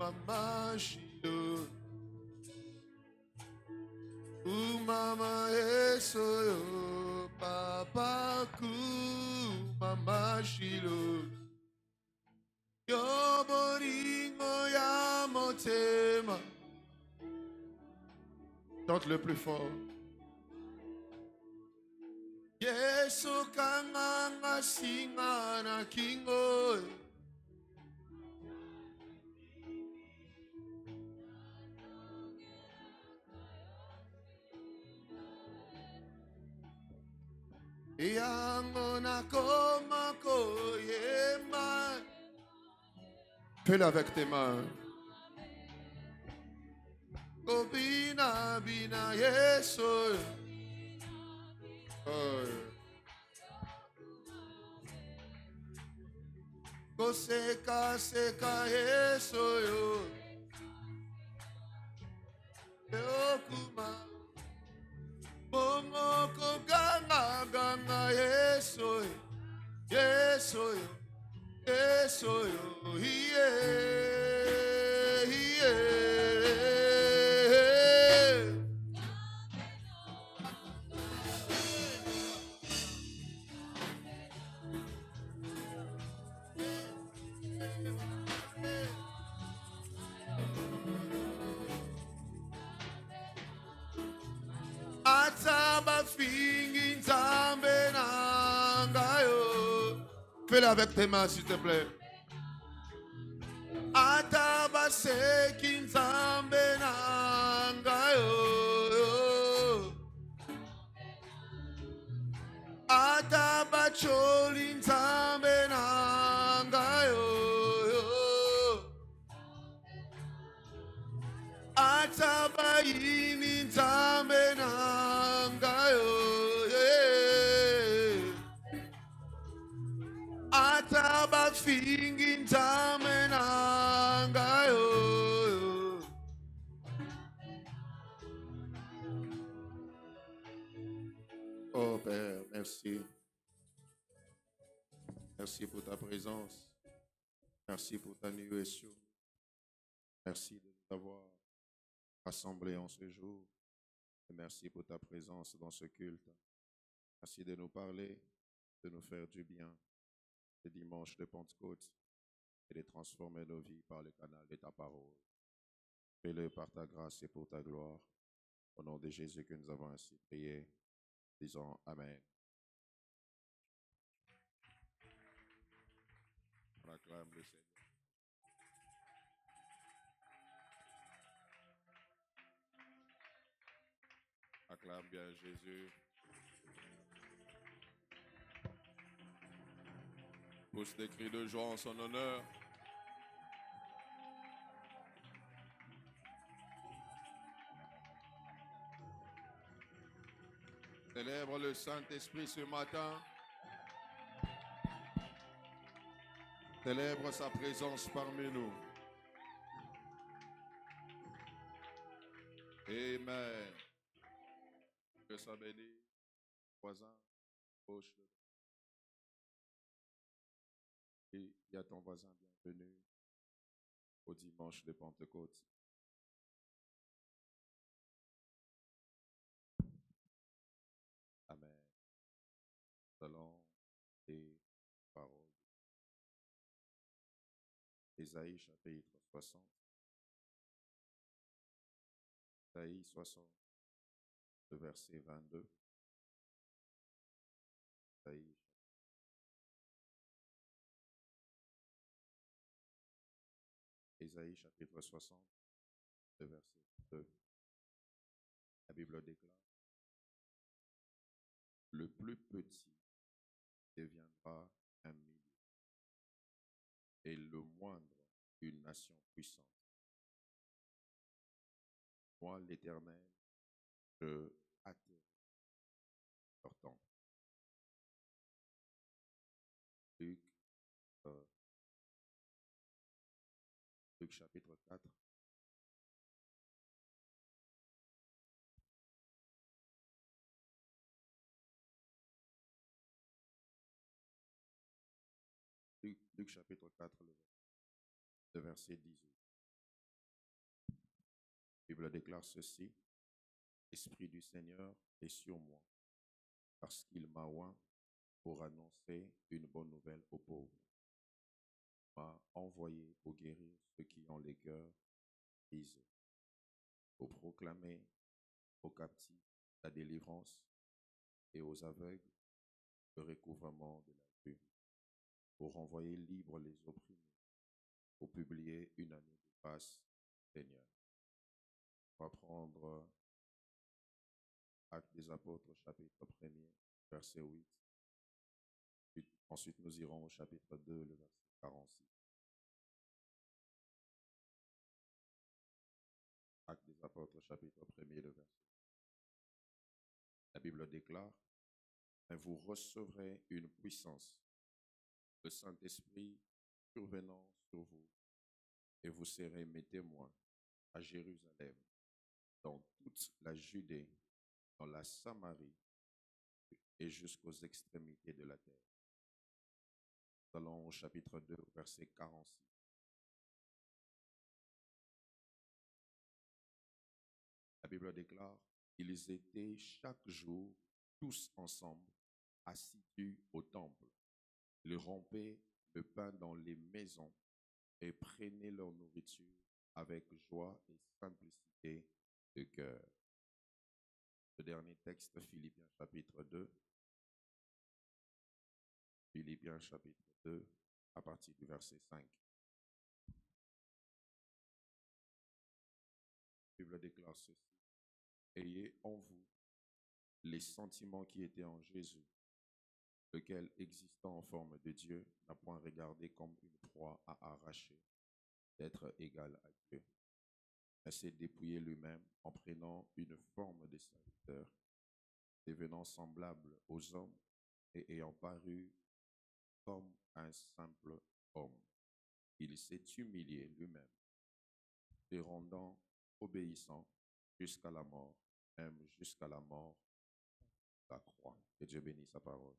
mama shilo. Mama esoyo, papa ku mama shilo. Yo boringo ya motema. Chante le plus fort. Yesu kanganga singana kingo. Yango na koma koyema. Fais-le avec tes mains. Kobina bina Yesu. Koseka seka Yesu yo. Yokuma. Momo koganga ganga Yesu. Yesu yo. Yesu yo. Fais-le avec tes mains, s'il te plaît. Atabase kinzambe nangayo. Atabacholi nzambe nangayo. Atabayini nzambe nangayo. Atabafingi nzambe nangayo. Oh Père, merci. Merci pour ta présence. Merci pour ta nourriture. Merci de nous avoir rassemblés en ce jour. Et merci pour ta présence dans ce culte. Merci de nous parler, de nous faire du bien. Ce dimanche de Pentecôte et de transformer nos vies par le canal de ta parole. Fais-le par ta grâce et pour ta gloire. Au nom de Jésus que nous avons ainsi prié. Disons Amen. On acclame le Seigneur. Acclame bien Jésus. Pousse des cris de joie en son honneur. Célèbre le Saint-Esprit ce matin. Célèbre sa présence parmi nous. Amen. Que ça bénisse. Voisin, gauche. Et il y a ton voisin bienvenu au dimanche de Pentecôte. Amen. Nous allons les paroles. Ésaïe chapitre 60. Ésaïe 60, le verset 22. Ésaïe chapitre 60, le verset 2. La Bible déclare: le plus petit deviendra un millier, et le moindre une nation puissante. Moi, l'Éternel, je hâterai leur temps. Luc chapitre 4. Luc chapitre 4, le verset 18. Bible déclare ceci: L'Esprit du Seigneur est sur moi, parce qu'il m'a oint pour annoncer une bonne nouvelle aux pauvres. Il m'a envoyé pour guérir ceux qui ont les cœurs brisés, pour proclamer aux captifs la délivrance et aux aveugles le recouvrement de la vue, pour renvoyer libres les opprimés, pour publier une année de grâce, Seigneur. On va prendre Actes des Apôtres, chapitre 1er, verset 8. Ensuite, nous irons au chapitre 2, le verset 46. Actes des Apôtres, chapitre 1er, le verset. La Bible déclare: Mais vous recevrez une puissance, le Saint-Esprit survenant sur vous, et vous serez mes témoins à Jérusalem, dans toute la Judée, dans la Samarie et jusqu'aux extrémités de la terre. Nous allons au chapitre 2, verset 46. La Bible déclare: Ils étaient chaque jour tous ensemble, assidus au temple. Ils rompaient le pain dans les maisons et prenaient leur nourriture avec joie et simplicité de cœur. Le dernier texte, Philippiens chapitre 2. Philippiens chapitre 2, à partir du verset 5. La Bible déclare ceci: Ayez en vous les sentiments qui étaient en Jésus, lequel, existant en forme de Dieu, n'a point regardé comme une proie à arracher, d'être égal à Dieu, mais s'est dépouillé lui-même en prenant une forme de serviteur, devenant semblable aux hommes et ayant paru comme un simple homme. Il s'est humilié lui-même, se rendant obéissant jusqu'à la mort, même jusqu'à la mort de la croix. Que Dieu bénisse sa parole.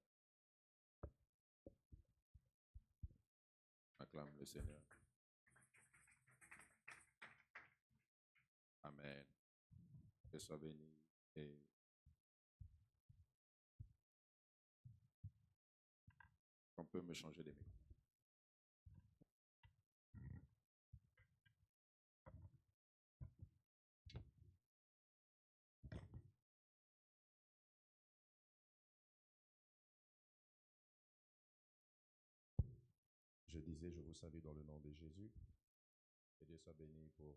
Acclame le Seigneur. Amen. Que soit béni. Et on peut me changer de micro. Je disais, je vous salue dans le nom de Jésus. Que Dieu soit béni pour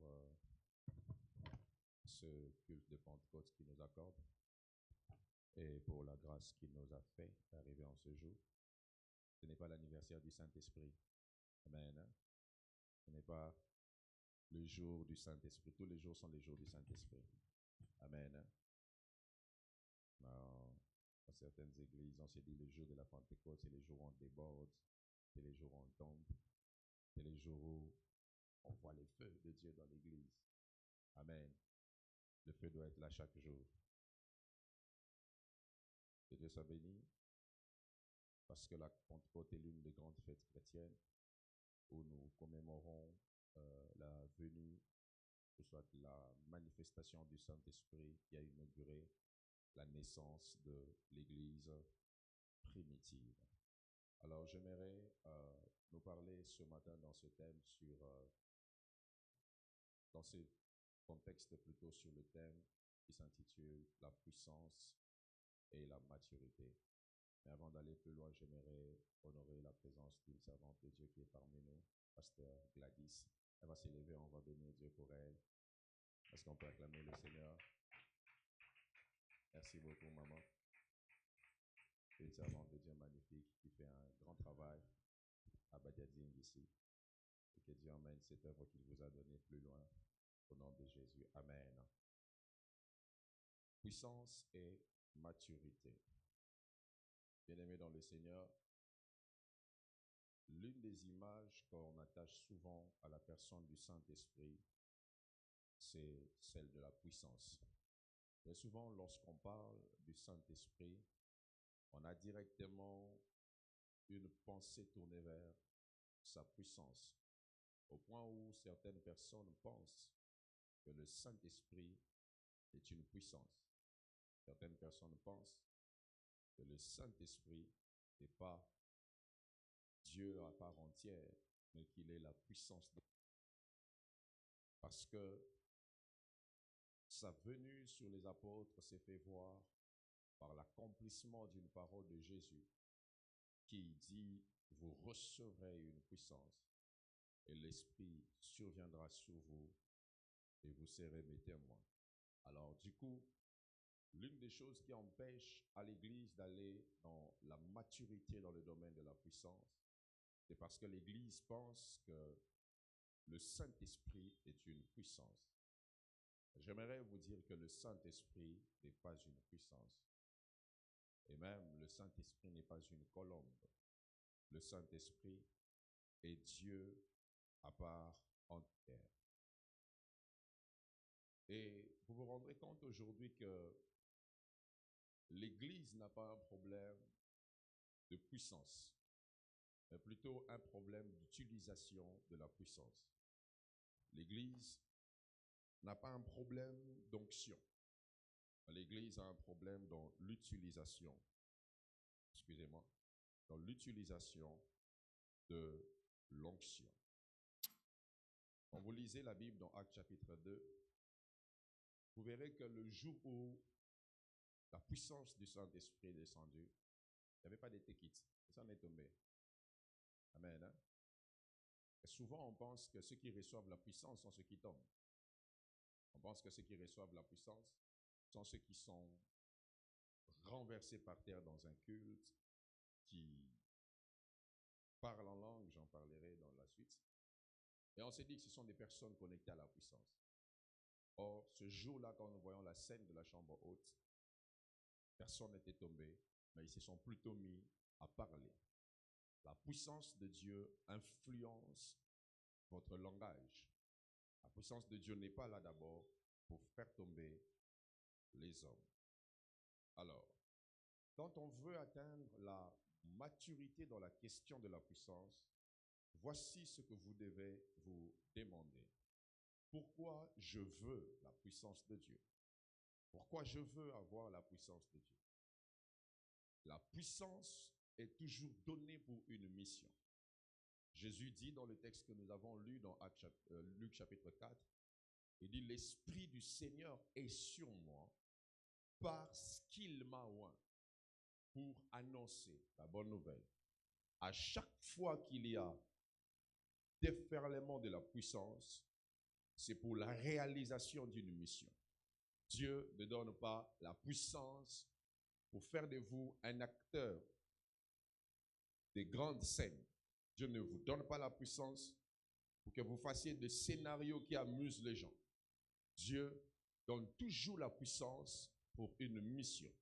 ce culte de Pentecôte qu'il nous accorde et pour la grâce qu'il nous a fait d'arriver en ce jour. Ce n'est pas l'anniversaire du Saint-Esprit. Amen. Ce n'est pas le jour du Saint-Esprit. Tous les jours sont les jours du Saint-Esprit. Amen. Dans certaines églises, on se dit le jour de la Pentecôte, c'est les jours où on déborde, c'est les jours où on tombe, c'est les jours où on voit le feu de Dieu dans l'église. Amen. Le feu doit être là chaque jour. Que Dieu soit béni, parce que la Pentecôte est l'une des grandes fêtes chrétiennes où nous commémorons la venue, soit la manifestation du Saint-Esprit qui a inauguré la naissance de l'Église primitive. Alors j'aimerais nous parler ce matin dans ce thème dans ce contexte plutôt sur le thème qui s'intitule la puissance et la maturité. Mais avant d'aller plus loin, j'aimerais honorer la présence d'une servante de Dieu qui est parmi nous, Pasteur Gladys. Elle va s'élever, on va bénir Dieu pour elle. Est-ce qu'on peut acclamer le Seigneur? Merci beaucoup, maman. Une servante de Dieu magnifique qui fait un grand travail à Badiadine d'ici. Et que Dieu emmène cette œuvre qu'il vous a donnée plus loin. Au nom de Jésus. Amen. Puissance et maturité. Bien-aimés dans le Seigneur, l'une des images qu'on attache souvent à la personne du Saint-Esprit, c'est celle de la puissance. Mais souvent, lorsqu'on parle du Saint-Esprit, on a directement une pensée tournée vers sa puissance, au point où certaines personnes pensent que le Saint-Esprit est une puissance. Certaines personnes pensent que le Saint-Esprit n'est pas Dieu à part entière, mais qu'il est la puissance de Dieu. Parce que sa venue sur les apôtres s'est fait voir par l'accomplissement d'une parole de Jésus qui dit « Vous recevrez une puissance et l'Esprit surviendra sur vous et vous serez mes témoins. » Alors du coup, l'une des choses qui empêche à l'Église d'aller dans la maturité dans le domaine de la puissance, c'est parce que l'Église pense que le Saint-Esprit est une puissance. J'aimerais vous dire que le Saint-Esprit n'est pas une puissance. Et même le Saint-Esprit n'est pas une colombe. Le Saint-Esprit est Dieu à part entière. Et vous vous rendrez compte aujourd'hui que l'Église n'a pas un problème de puissance, mais plutôt un problème d'utilisation de la puissance. L'Église n'a pas un problème d'onction. L'Église a un problème dans l'utilisation, excusez-moi, dans l'utilisation de l'onction. Quand vous lisez la Bible dans Actes chapitre 2, vous verrez que le jour où la puissance du Saint-Esprit est descendue, il n'y avait pas d'étéquite, ça en est tombé. Amen. Hein? Et souvent, on pense que ceux qui reçoivent la puissance sont ceux qui tombent. On pense que ceux qui reçoivent la puissance sont ceux qui sont renversés par terre dans un culte, qui parlent en langue, j'en parlerai dans la suite. Et on s'est dit que ce sont des personnes connectées à la puissance. Or, ce jour-là, quand nous voyons la scène de la chambre haute, personne n'était tombé, mais ils se sont plutôt mis à parler. La puissance de Dieu influence votre langage. La puissance de Dieu n'est pas là d'abord pour faire tomber les hommes. Alors, quand on veut atteindre la maturité dans la question de la puissance, voici ce que vous devez vous demander. Pourquoi je veux la puissance de Dieu? Pourquoi je veux avoir la puissance de Dieu? La puissance est toujours donnée pour une mission. Jésus dit dans le texte que nous avons lu dans Luc chapitre 4, il dit « L'Esprit du Seigneur est sur moi parce qu'il m'a oint pour annoncer la bonne nouvelle. » À chaque fois qu'il y a déferlement de la puissance, c'est pour la réalisation d'une mission. Dieu ne donne pas la puissance pour faire de vous un acteur des grandes scènes. Dieu ne vous donne pas la puissance pour que vous fassiez des scénarios qui amusent les gens. Dieu donne toujours la puissance pour une mission.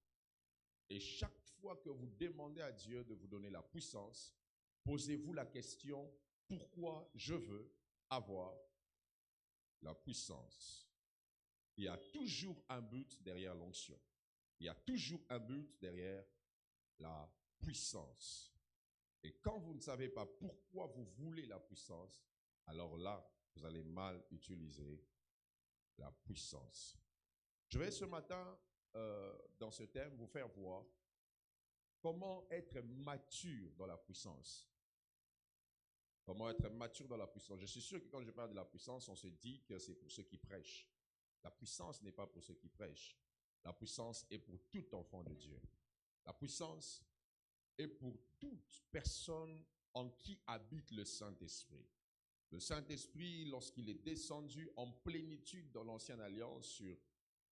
Et chaque fois que vous demandez à Dieu de vous donner la puissance, posez-vous la question, pourquoi je veux avoir la puissance? Il y a toujours un but derrière l'onction. Il y a toujours un but derrière la puissance. Et quand vous ne savez pas pourquoi vous voulez la puissance, alors là, vous allez mal utiliser la puissance. Je vais ce matin, dans ce thème, vous faire voir comment être mature dans la puissance. Comment être mature dans la puissance. Je suis sûr que quand je parle de la puissance, on se dit que c'est pour ceux qui prêchent. La puissance n'est pas pour ceux qui prêchent. La puissance est pour tout enfant de Dieu. La puissance est pour toute personne en qui habite le Saint-Esprit. Le Saint-Esprit, lorsqu'il est descendu en plénitude dans l'Ancienne Alliance sur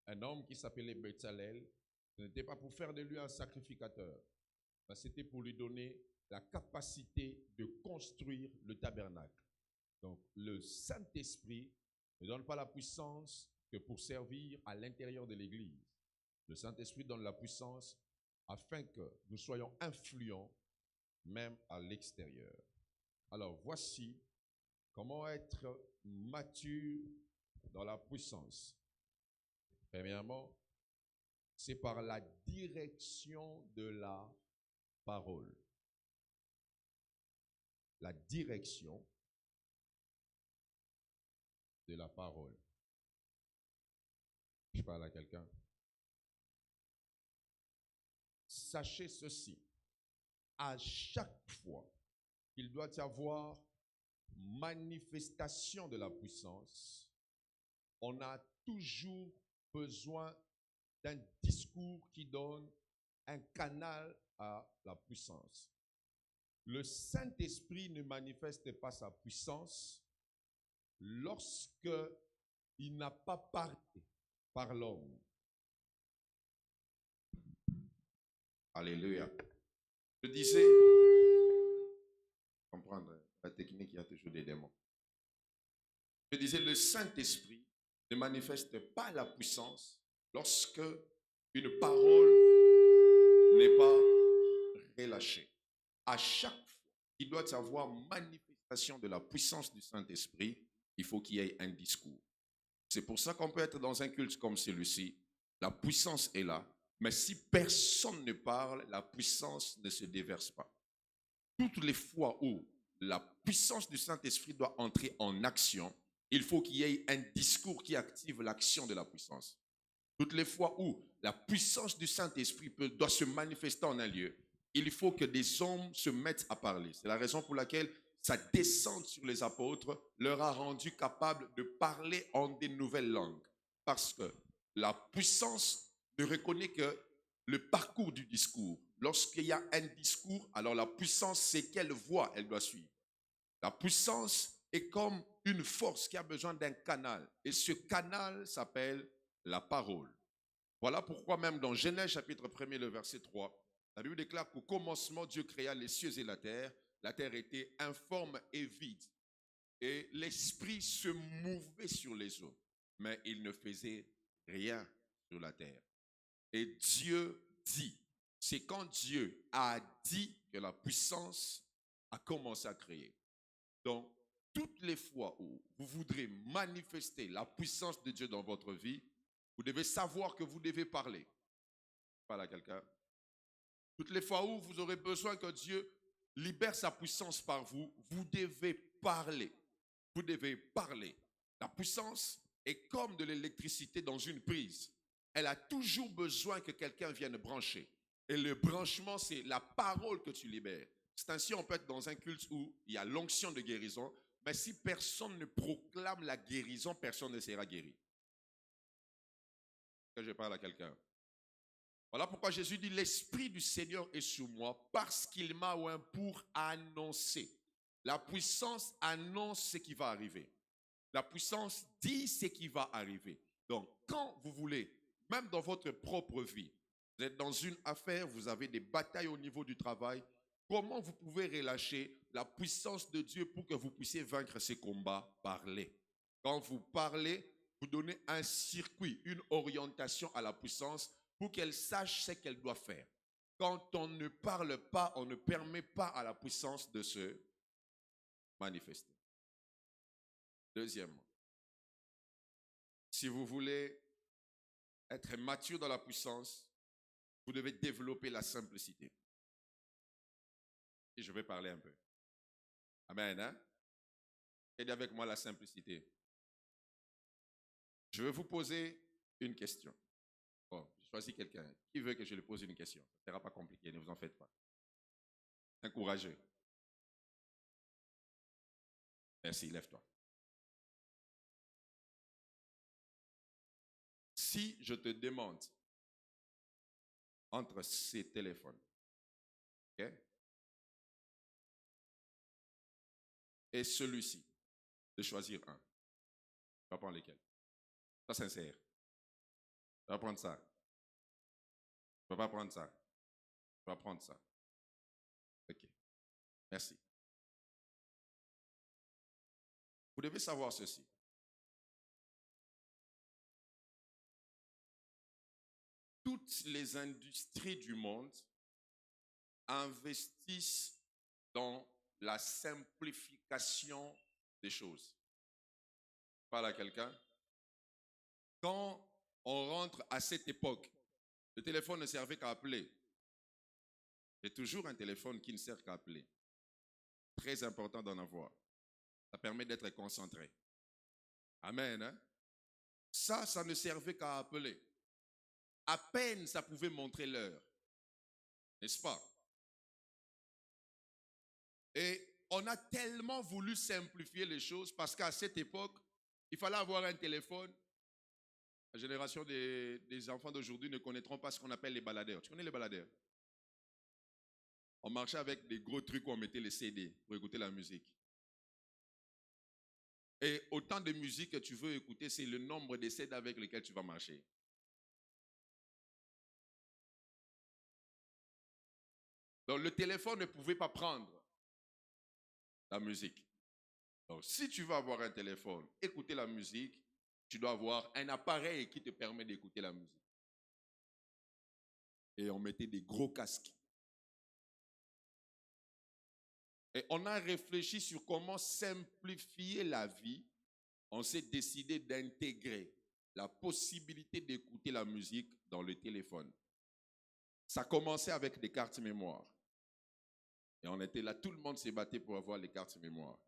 un homme qui s'appelait Bezalel, ce n'était pas pour faire de lui un sacrificateur, mais c'était pour lui donner la capacité de construire le tabernacle. Donc, le Saint-Esprit ne donne pas la puissance que pour servir à l'intérieur de l'Église. Le Saint-Esprit donne la puissance afin que nous soyons influents même à l'extérieur. Alors, voici comment être mature dans la puissance. Premièrement, c'est par la direction de la parole. La direction de la parole. Je parle à quelqu'un. Sachez ceci. À chaque fois qu'il doit y avoir manifestation de la puissance, on a toujours besoin d'un discours qui donne un canal à la puissance. Le Saint-Esprit ne manifeste pas sa puissance lorsque il n'a pas parlé par l'homme. Alléluia. Je disais, comprendre la technique, il y a toujours des démons. Je disais, le Saint-Esprit ne manifeste pas la puissance lorsque une parole n'est pas relâchée. À chaque fois qu'il doit y avoir manifestation de la puissance du Saint-Esprit, il faut qu'il y ait un discours. C'est pour ça qu'on peut être dans un culte comme celui-ci. La puissance est là, mais si personne ne parle, la puissance ne se déverse pas. Toutes les fois où la puissance du Saint-Esprit doit entrer en action, il faut qu'il y ait un discours qui active l'action de la puissance. Toutes les fois où la puissance du Saint-Esprit doit se manifester en un lieu, il faut que des hommes se mettent à parler. C'est la raison pour laquelle sa descente sur les apôtres leur a rendu capables de parler en des nouvelles langues. Parce que la puissance ne reconnaît que le parcours du discours. Lorsqu'il y a un discours, alors la puissance, c'est quelle voie elle doit suivre. La puissance est comme une force qui a besoin d'un canal. Et ce canal s'appelle la parole. Voilà pourquoi même dans Genèse chapitre 1er, le verset 3, la Bible déclare qu'au commencement, Dieu créa les cieux et la terre. La terre était informe et vide. Et l'esprit se mouvait sur les eaux. Mais il ne faisait rien sur la terre. Et Dieu dit. C'est quand Dieu a dit que la puissance a commencé à créer. Donc, toutes les fois où vous voudrez manifester la puissance de Dieu dans votre vie, vous devez savoir que vous devez parler. Parle à quelqu'un. Toutes les fois où vous aurez besoin que Dieu libère sa puissance par vous, vous devez parler. Vous devez parler. La puissance est comme de l'électricité dans une prise. Elle a toujours besoin que quelqu'un vienne brancher. Et le branchement, c'est la parole que tu libères. C'est ainsi, on peut être dans un culte où il y a l'onction de guérison, mais si personne ne proclame la guérison, personne ne sera guéri. Que je parle à quelqu'un. Voilà pourquoi Jésus dit, l'Esprit du Seigneur est sur moi parce qu'il m'a oint pour annoncer. La puissance annonce ce qui va arriver. La puissance dit ce qui va arriver. Donc, quand vous voulez, même dans votre propre vie, vous êtes dans une affaire, vous avez des batailles au niveau du travail, comment vous pouvez relâcher la puissance de Dieu pour que vous puissiez vaincre ces combats? Parlez. Quand vous parlez, vous donnez un circuit, une orientation à la puissance pour qu'elle sache ce qu'elle doit faire. Quand on ne parle pas, on ne permet pas à la puissance de se manifester. Deuxièmement, si vous voulez être mature dans la puissance, vous devez développer la simplicité. Et je vais parler un peu. Amen. Hein? Aidez avec moi la simplicité. Je vais vous poser une question. Bon, je choisis quelqu'un. Qui veut que je lui pose une question? Ça ne sera pas compliqué, ne vous en faites pas. Encouragez. Merci, lève-toi. Si je te demande entre ces téléphones, ok, et celui-ci, de choisir un, tu vas prendre lequel? Sois sincère. Tu vas prendre ça. Tu ne vas pas prendre ça. Tu vas prendre ça. Ok. Merci. Vous devez savoir ceci. Toutes les industries du monde investissent dans la simplification des choses. Je parle à quelqu'un. Quand on rentre à cette époque, le téléphone ne servait qu'à appeler. C'est toujours un téléphone qui ne sert qu'à appeler. Très important d'en avoir. Ça permet d'être concentré. Amen. Hein? Ça ne servait qu'à appeler. À peine ça pouvait montrer l'heure. N'est-ce pas? Et on a tellement voulu simplifier les choses parce qu'à cette époque, il fallait avoir un téléphone. La génération des enfants d'aujourd'hui ne connaîtront pas ce qu'on appelle les baladeurs. Tu connais les baladeurs? On marchait avec des gros trucs où on mettait les CD pour écouter la musique. Et autant de musique que tu veux écouter, c'est le nombre de CD avec lesquels tu vas marcher. Donc le téléphone ne pouvait pas prendre la musique. Donc si tu veux avoir un téléphone, écouter la musique, tu dois avoir un appareil qui te permet d'écouter la musique. Et on mettait des gros casques. Et on a réfléchi sur comment simplifier la vie. On s'est décidé d'intégrer la possibilité d'écouter la musique dans le téléphone. Ça commençait avec des cartes mémoire. Et on était là, tout le monde s'est battu pour avoir les cartes mémoire.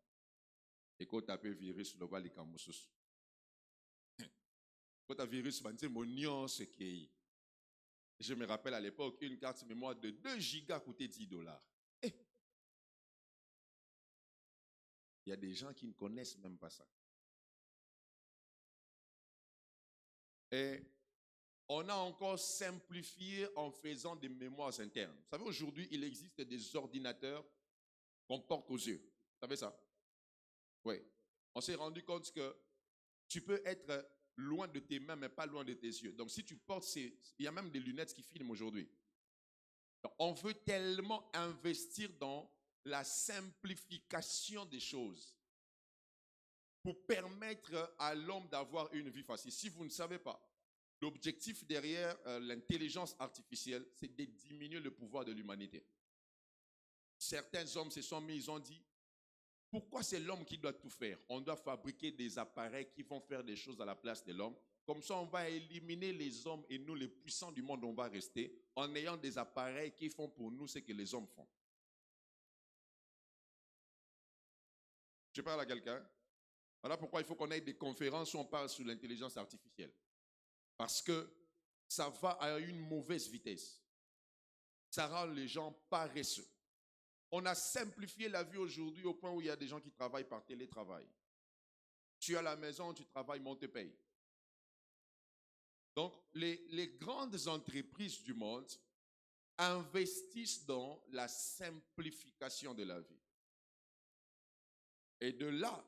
Et quand tu as pu virus, le les camoussous. Quand tu as virus, c'est mon nuance qui est. Je me rappelle à l'époque, une carte mémoire de 2 gigas coûtait $10. Il y a des gens qui ne connaissent même pas ça. Et on a encore simplifié en faisant des mémoires internes. Vous savez, aujourd'hui, il existe des ordinateurs qu'on porte aux yeux. Vous savez ça? Oui. On s'est rendu compte que tu peux être loin de tes mains, mais pas loin de tes yeux. Donc, si tu portes il y a même des lunettes qui filment aujourd'hui. Donc, on veut tellement investir dans la simplification des choses pour permettre à l'homme d'avoir une vie facile. Si vous ne savez pas, l'objectif derrière l'intelligence artificielle, c'est de diminuer le pouvoir de l'humanité. Certains hommes se sont mis, ils ont dit, pourquoi c'est l'homme qui doit tout faire? On doit fabriquer des appareils qui vont faire des choses à la place de l'homme. Comme ça, on va éliminer les hommes et nous, les puissants du monde, on va rester en ayant des appareils qui font pour nous ce que les hommes font. Je parle à quelqu'un. Voilà pourquoi il faut qu'on ait des conférences où on parle sur l'intelligence artificielle. Parce que ça va à une mauvaise vitesse. Ça rend les gens paresseux. On a simplifié la vie aujourd'hui au point où il y a des gens qui travaillent par télétravail. Tu es à la maison, tu travailles, mais on te paye. Donc, les grandes entreprises du monde investissent dans la simplification de la vie. Et de là,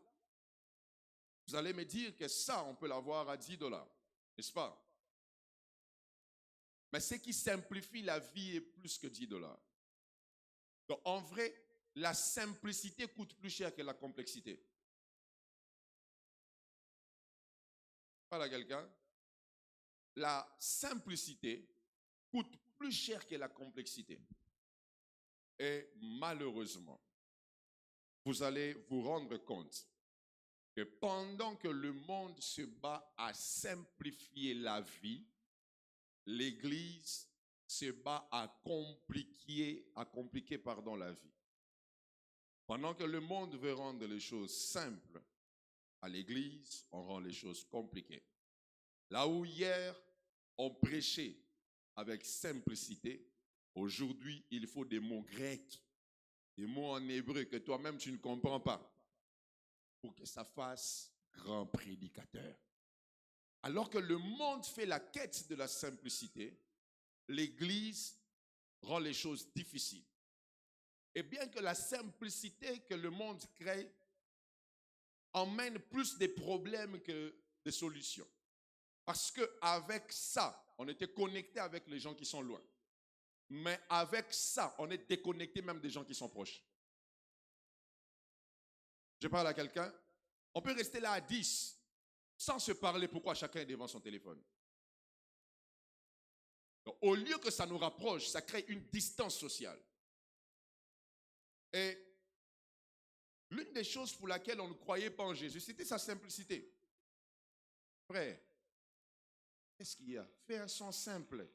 vous allez me dire que ça, on peut l'avoir à $10, n'est-ce pas? Mais ce qui simplifie la vie est plus que $10. Donc, en vrai, la simplicité coûte plus cher que la complexité. Parle à quelqu'un. La simplicité coûte plus cher que la complexité. Et malheureusement, vous allez vous rendre compte que pendant que le monde se bat à simplifier la vie, l'Église se bat à compliquer la vie. Pendant que le monde veut rendre les choses simples, à l'Église, on rend les choses compliquées. Là où hier, on prêchait avec simplicité, aujourd'hui, il faut des mots grecs, des mots en hébreu que toi-même tu ne comprends pas, pour que ça fasse grand prédicateur. Alors que le monde fait la quête de la simplicité, l'Église rend les choses difficiles. Et bien que la simplicité que le monde crée emmène plus de problèmes que de solutions. Parce qu'avec ça, on était connecté avec les gens qui sont loin. Mais avec ça, on est déconnecté même des gens qui sont proches. Je parle à quelqu'un. On peut rester là à 10 sans se parler pourquoi chacun est devant son téléphone. Donc, au lieu que ça nous rapproche, ça crée une distance sociale. Et l'une des choses pour laquelle on ne croyait pas en Jésus, c'était sa simplicité. Frère, qu'est-ce qu'il y a? Fais un son simple.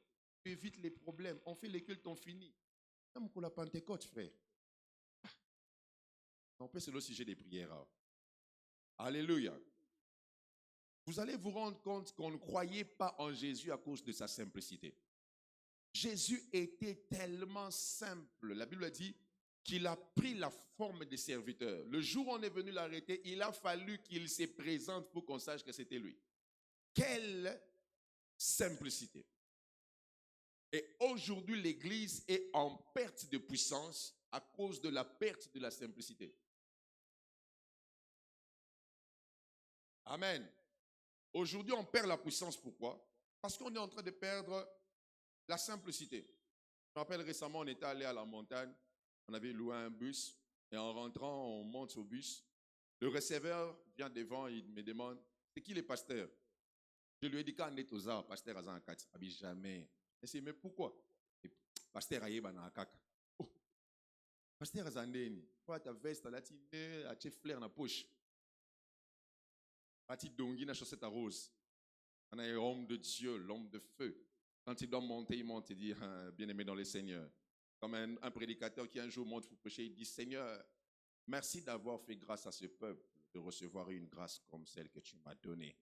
Tu évites les problèmes. On fait les cultes, on finit. Comme pour la Pentecôte, frère. On peut c'est le sujet des prières. Alléluia. vous allez vous rendre compte qu'on ne croyait pas en Jésus à cause de sa simplicité. Jésus était tellement simple. La Bible dit qu'il a pris la forme des serviteurs. Le jour où on est venu l'arrêter, il a fallu qu'il se présente pour qu'on sache que c'était lui. Quelle simplicité! Et aujourd'hui, l'Église est en perte de puissance à cause de la perte de la simplicité. Amen. Aujourd'hui, on perd la puissance. Pourquoi? Parce qu'on est en train de perdre la simplicité. Je me rappelle récemment, on était allé à la montagne, on avait loué un bus, et en rentrant, on monte au bus. Le receveur vient devant, il me demande, c'est qui les pasteurs? Je lui ai dit, quand on est aux arts, pasteur Azan Akati, jamais. Et c'est, mais pourquoi? Pasteur Ayeba na Akaka. Oh, pasteur Azandeni, pourquoi ta veste, là, tu as fleur dans la poche? Tu dongi na chaussette à rose. On a l'homme de Dieu, l'homme de feu. Quand il doit monter, il monte et dit, bien-aimé dans le Seigneur. Comme un prédicateur qui un jour monte pour prêcher, il dit, Seigneur, merci d'avoir fait grâce à ce peuple, de recevoir une grâce comme celle que tu m'as donnée.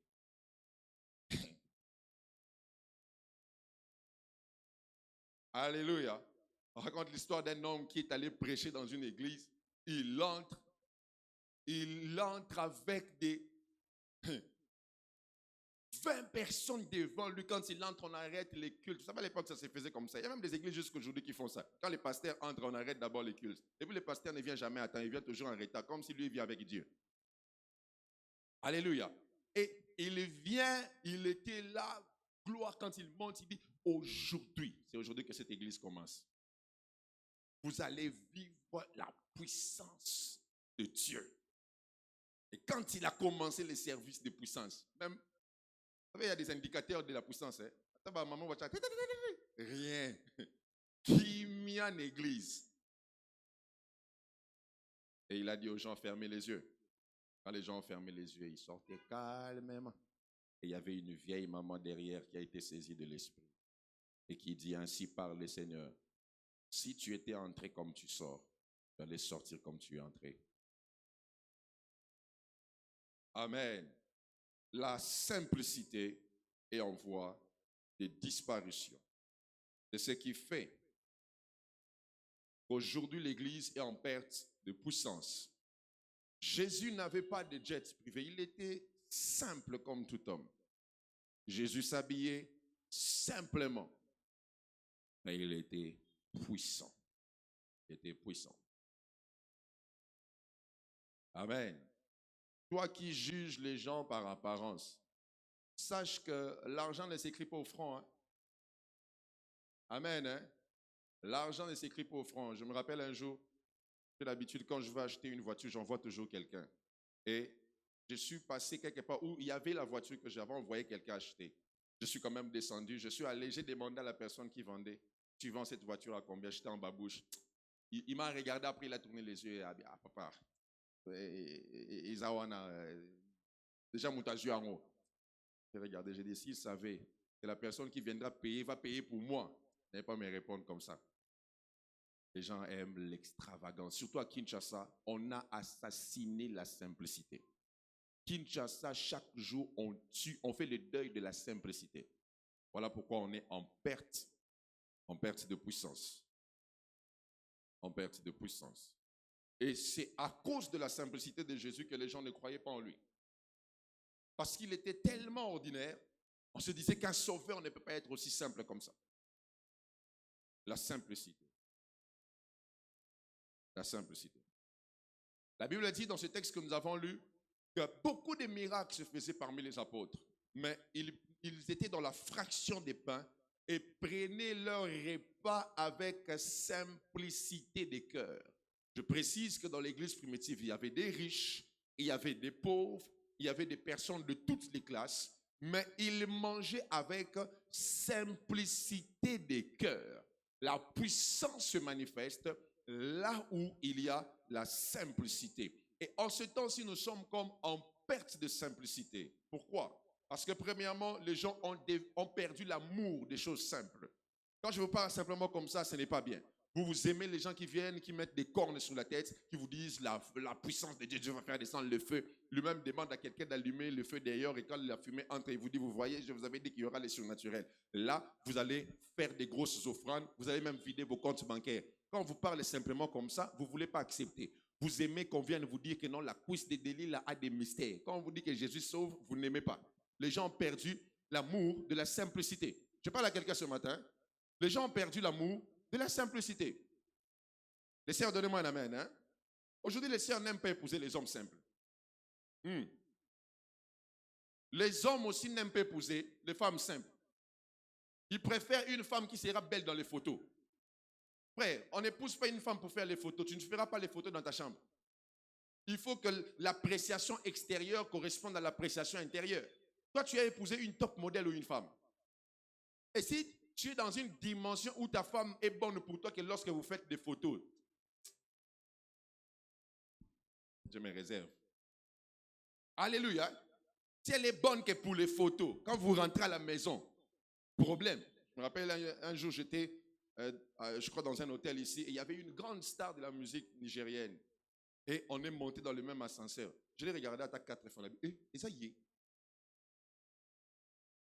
Alléluia. On raconte l'histoire d'un homme qui est allé prêcher dans une église. Il entre avec des 20 personnes devant lui. Quand il entre, on arrête les cultes. Vous savez, à l'époque, ça se faisait comme ça. Il y a même des églises jusqu'à aujourd'hui qui font ça. Quand les pasteurs entrent, on arrête d'abord les cultes. Et puis, le pasteur ne vient jamais à temps. Il vient toujours en retard, comme si lui vient avec Dieu. Alléluia. Et il vient, il était là, gloire, quand il monte, il dit, aujourd'hui, c'est aujourd'hui que cette église commence. Vous allez vivre la puissance de Dieu. Et quand il a commencé les services de puissance, même, vous savez, il y a des indicateurs de la puissance. Hein? Maman va dire, rien. Qui mis en église? Et il a dit aux gens, fermez les yeux. Quand les gens ont fermé les yeux, ils sortaient calmement. Et il y avait une vieille maman derrière qui a été saisie de l'esprit. Et qui dit, ainsi parle le Seigneur. Si tu étais entré comme tu sors, tu allais sortir comme tu es entré. Amen. La simplicité est en voie de disparition. C'est ce qui fait qu'aujourd'hui l'Église est en perte de puissance. Jésus n'avait pas de jet privé, il était simple comme tout homme. Jésus s'habillait simplement, mais il était puissant. Il était puissant. Amen. Toi qui juges les gens par apparence, sache que l'argent ne s'écrit pas au front. Hein? Amen. Hein? L'argent ne s'écrit pas au front. Je me rappelle un jour, j'ai l'habitude, quand je veux acheter une voiture, j'envoie toujours quelqu'un. Et je suis passé quelque part où il y avait la voiture que j'avais envoyé quelqu'un acheter. Je suis quand même descendu, je suis allé, j'ai demandé à la personne qui vendait, tu vends cette voiture à combien? J'étais en babouche. Il m'a regardé, après il a tourné les yeux et a dit, ah papa, déjà Moutazu en haut. J'ai regardé, j'ai dit, s'il savait que la personne qui viendra payer va payer pour moi, il n'allait pas me répondre comme ça. Les gens aiment l'extravagance. Surtout à Kinshasa, on a assassiné la simplicité. Kinshasa, chaque jour, on fait le deuil de la simplicité. Voilà pourquoi on est en perte de puissance. En perte de puissance. Et c'est à cause de la simplicité de Jésus que les gens ne croyaient pas en lui. Parce qu'il était tellement ordinaire, on se disait qu'un sauveur ne peut pas être aussi simple comme ça. La simplicité. La simplicité. La Bible dit dans ce texte que nous avons lu que beaucoup de miracles se faisaient parmi les apôtres, mais ils étaient dans la fraction des pains et prenaient leur repas avec simplicité de cœur. Je précise que dans l'église primitive, il y avait des riches, il y avait des pauvres, il y avait des personnes de toutes les classes, mais ils mangeaient avec simplicité de cœur. La puissance se manifeste là où il y a la simplicité. Et en ce temps-ci, nous sommes comme en perte de simplicité. Pourquoi? Parce que premièrement, les gens ont perdu l'amour des choses simples. Quand je vous parle simplement comme ça, ce n'est pas bien. Vous aimez les gens qui viennent, qui mettent des cornes sur la tête, qui vous disent la puissance de Dieu, Dieu va faire descendre le feu. Lui-même demande à quelqu'un d'allumer le feu d'ailleurs et quand la fumée entre, il vous dit, vous voyez, je vous avais dit qu'il y aura les surnaturels. Là, vous allez faire des grosses offrandes, vous allez même vider vos comptes bancaires. Quand on vous parle simplement comme ça, vous ne voulez pas accepter. Vous aimez qu'on vienne vous dire que non, la cuisse de Delilah a des mystères. Quand on vous dit que Jésus sauve, vous n'aimez pas. Les gens ont perdu l'amour de la simplicité. Je parle à quelqu'un ce matin. Les gens ont perdu l'amour de la simplicité. Les sœurs, donnez-moi un amen. Hein? Aujourd'hui, les sœurs n'aiment pas épouser les hommes simples. Les hommes aussi n'aiment pas épouser les femmes simples. Ils préfèrent une femme qui sera belle dans les photos. Frère, on n'épouse pas une femme pour faire les photos. Tu ne feras pas les photos dans ta chambre. Il faut que l'appréciation extérieure corresponde à l'appréciation intérieure. Toi, tu as épousé une top modèle ou une femme. Et si tu es dans une dimension où ta femme est bonne pour toi que lorsque vous faites des photos, je me réserve. Alléluia. Si elle est bonne que pour les photos, quand vous rentrez à la maison, problème. Je me rappelle un jour, j'étais, je crois, dans un hôtel ici, et il y avait une grande star de la musique nigérienne. Et on est monté dans le même ascenseur. Je l'ai regardé à ta 4 fois. Et ça y est.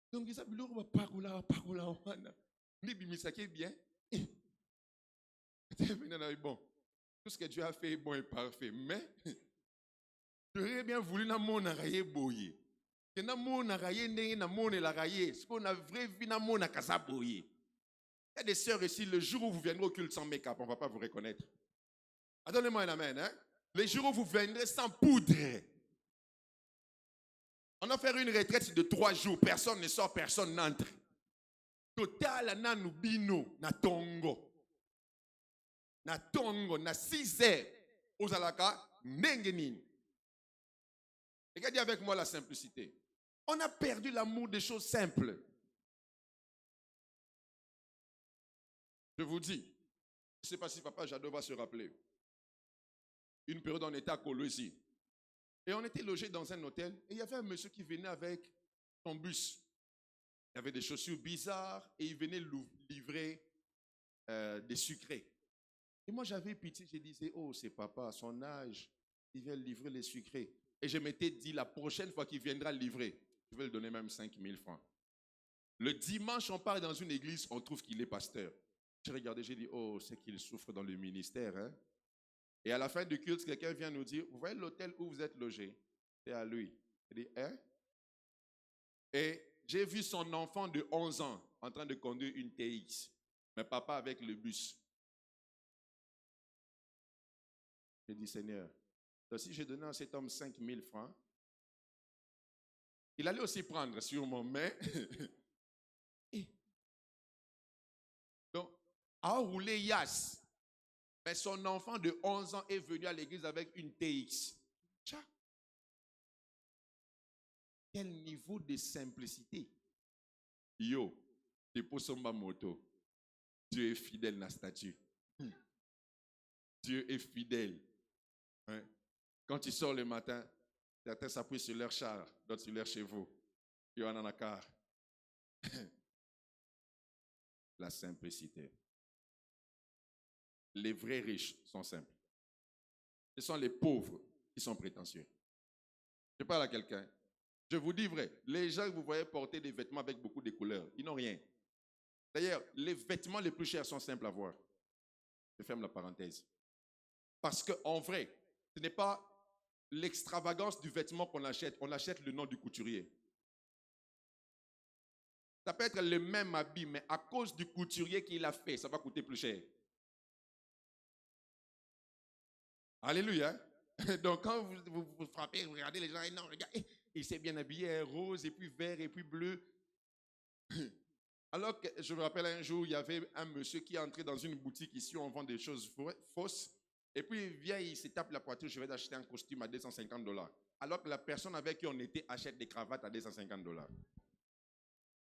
Donc, ils ont dit, bien. Bon, tout ce que Dieu a fait est bon et parfait. Mais, j'aurais bien voulu na mon araye boye. Que na mon araye ndenge na mon elaraye. Ce qu'on a vrai vu na mon akasa boye. Il y a des sœurs ici, le jour où vous viendrez au culte sans make-up, on ne va pas vous reconnaître. Donnez-moi un amen. Hein? Les jours où vous viendrez sans poudre. On va faire une retraite de 3 jours. Personne ne sort, personne n'entre. Total, na nubino, na tongo. Na tongo, na 6 heures. Ozalaka, nengenin. Regardez avec moi la simplicité. On a perdu l'amour des choses simples. Je vous dis, je ne sais pas si papa Jadot va se rappeler. Une période, on était à Colosie. Et on était logé dans un hôtel. Et il y avait un monsieur qui venait avec son bus. Il y avait des chaussures bizarres. Et il venait livrer des sucrés. Et moi, j'avais pitié. Je disais, oh, c'est papa, à son âge, il vient livrer les sucrés. Et je m'étais dit, la prochaine fois qu'il viendra livrer, je vais lui donner même 5 000 francs. Le dimanche, on part dans une église, on trouve qu'il est pasteur. J'ai regardé, j'ai dit, oh, c'est qu'il souffre dans le ministère. Hein? Et à la fin du culte, quelqu'un vient nous dire, vous voyez l'hôtel où vous êtes logé? C'est à lui. Il dit, hein? Et j'ai vu son enfant de 11 ans en train de conduire une TX. Mais papa avec le bus. J'ai dit, Seigneur, si j'ai donné à cet homme 5 000 francs, il allait aussi prendre sûrement, mais... Donc, à rouler Yas. Mais son enfant de 11 ans est venu à l'église avec une TX. Tcha. Quel niveau de simplicité. Yo, dépose son moto. Dieu est fidèle dans la statue. Dieu est fidèle. Hein? Quand tu sors le matin, certains s'appuient sur leur char, d'autres sur leurs chevaux. Il y en a car. La simplicité. Les vrais riches sont simples. Ce sont les pauvres qui sont prétentieux. Je parle à quelqu'un. Je vous dis vrai, les gens que vous voyez porter des vêtements avec beaucoup de couleurs, ils n'ont rien. D'ailleurs, les vêtements les plus chers sont simples à voir. Je ferme la parenthèse. Parce qu'en vrai, ce n'est pas l'extravagance du vêtement qu'on achète. On achète le nom du couturier. Ça peut être le même habit, mais à cause du couturier qui l'a fait, ça va coûter plus cher. Alléluia. Donc quand vous frappez, vous regardez les gens, et non, regardez, il s'est bien habillé, rose, et puis vert, et puis bleu. Alors que je me rappelle un jour, il y avait un monsieur qui est entré dans une boutique ici où on vend des choses fausses. Et puis il vient, il se tape la poitrine, je vais acheter un costume à $250. Alors que la personne avec qui on était achète des cravates à $250.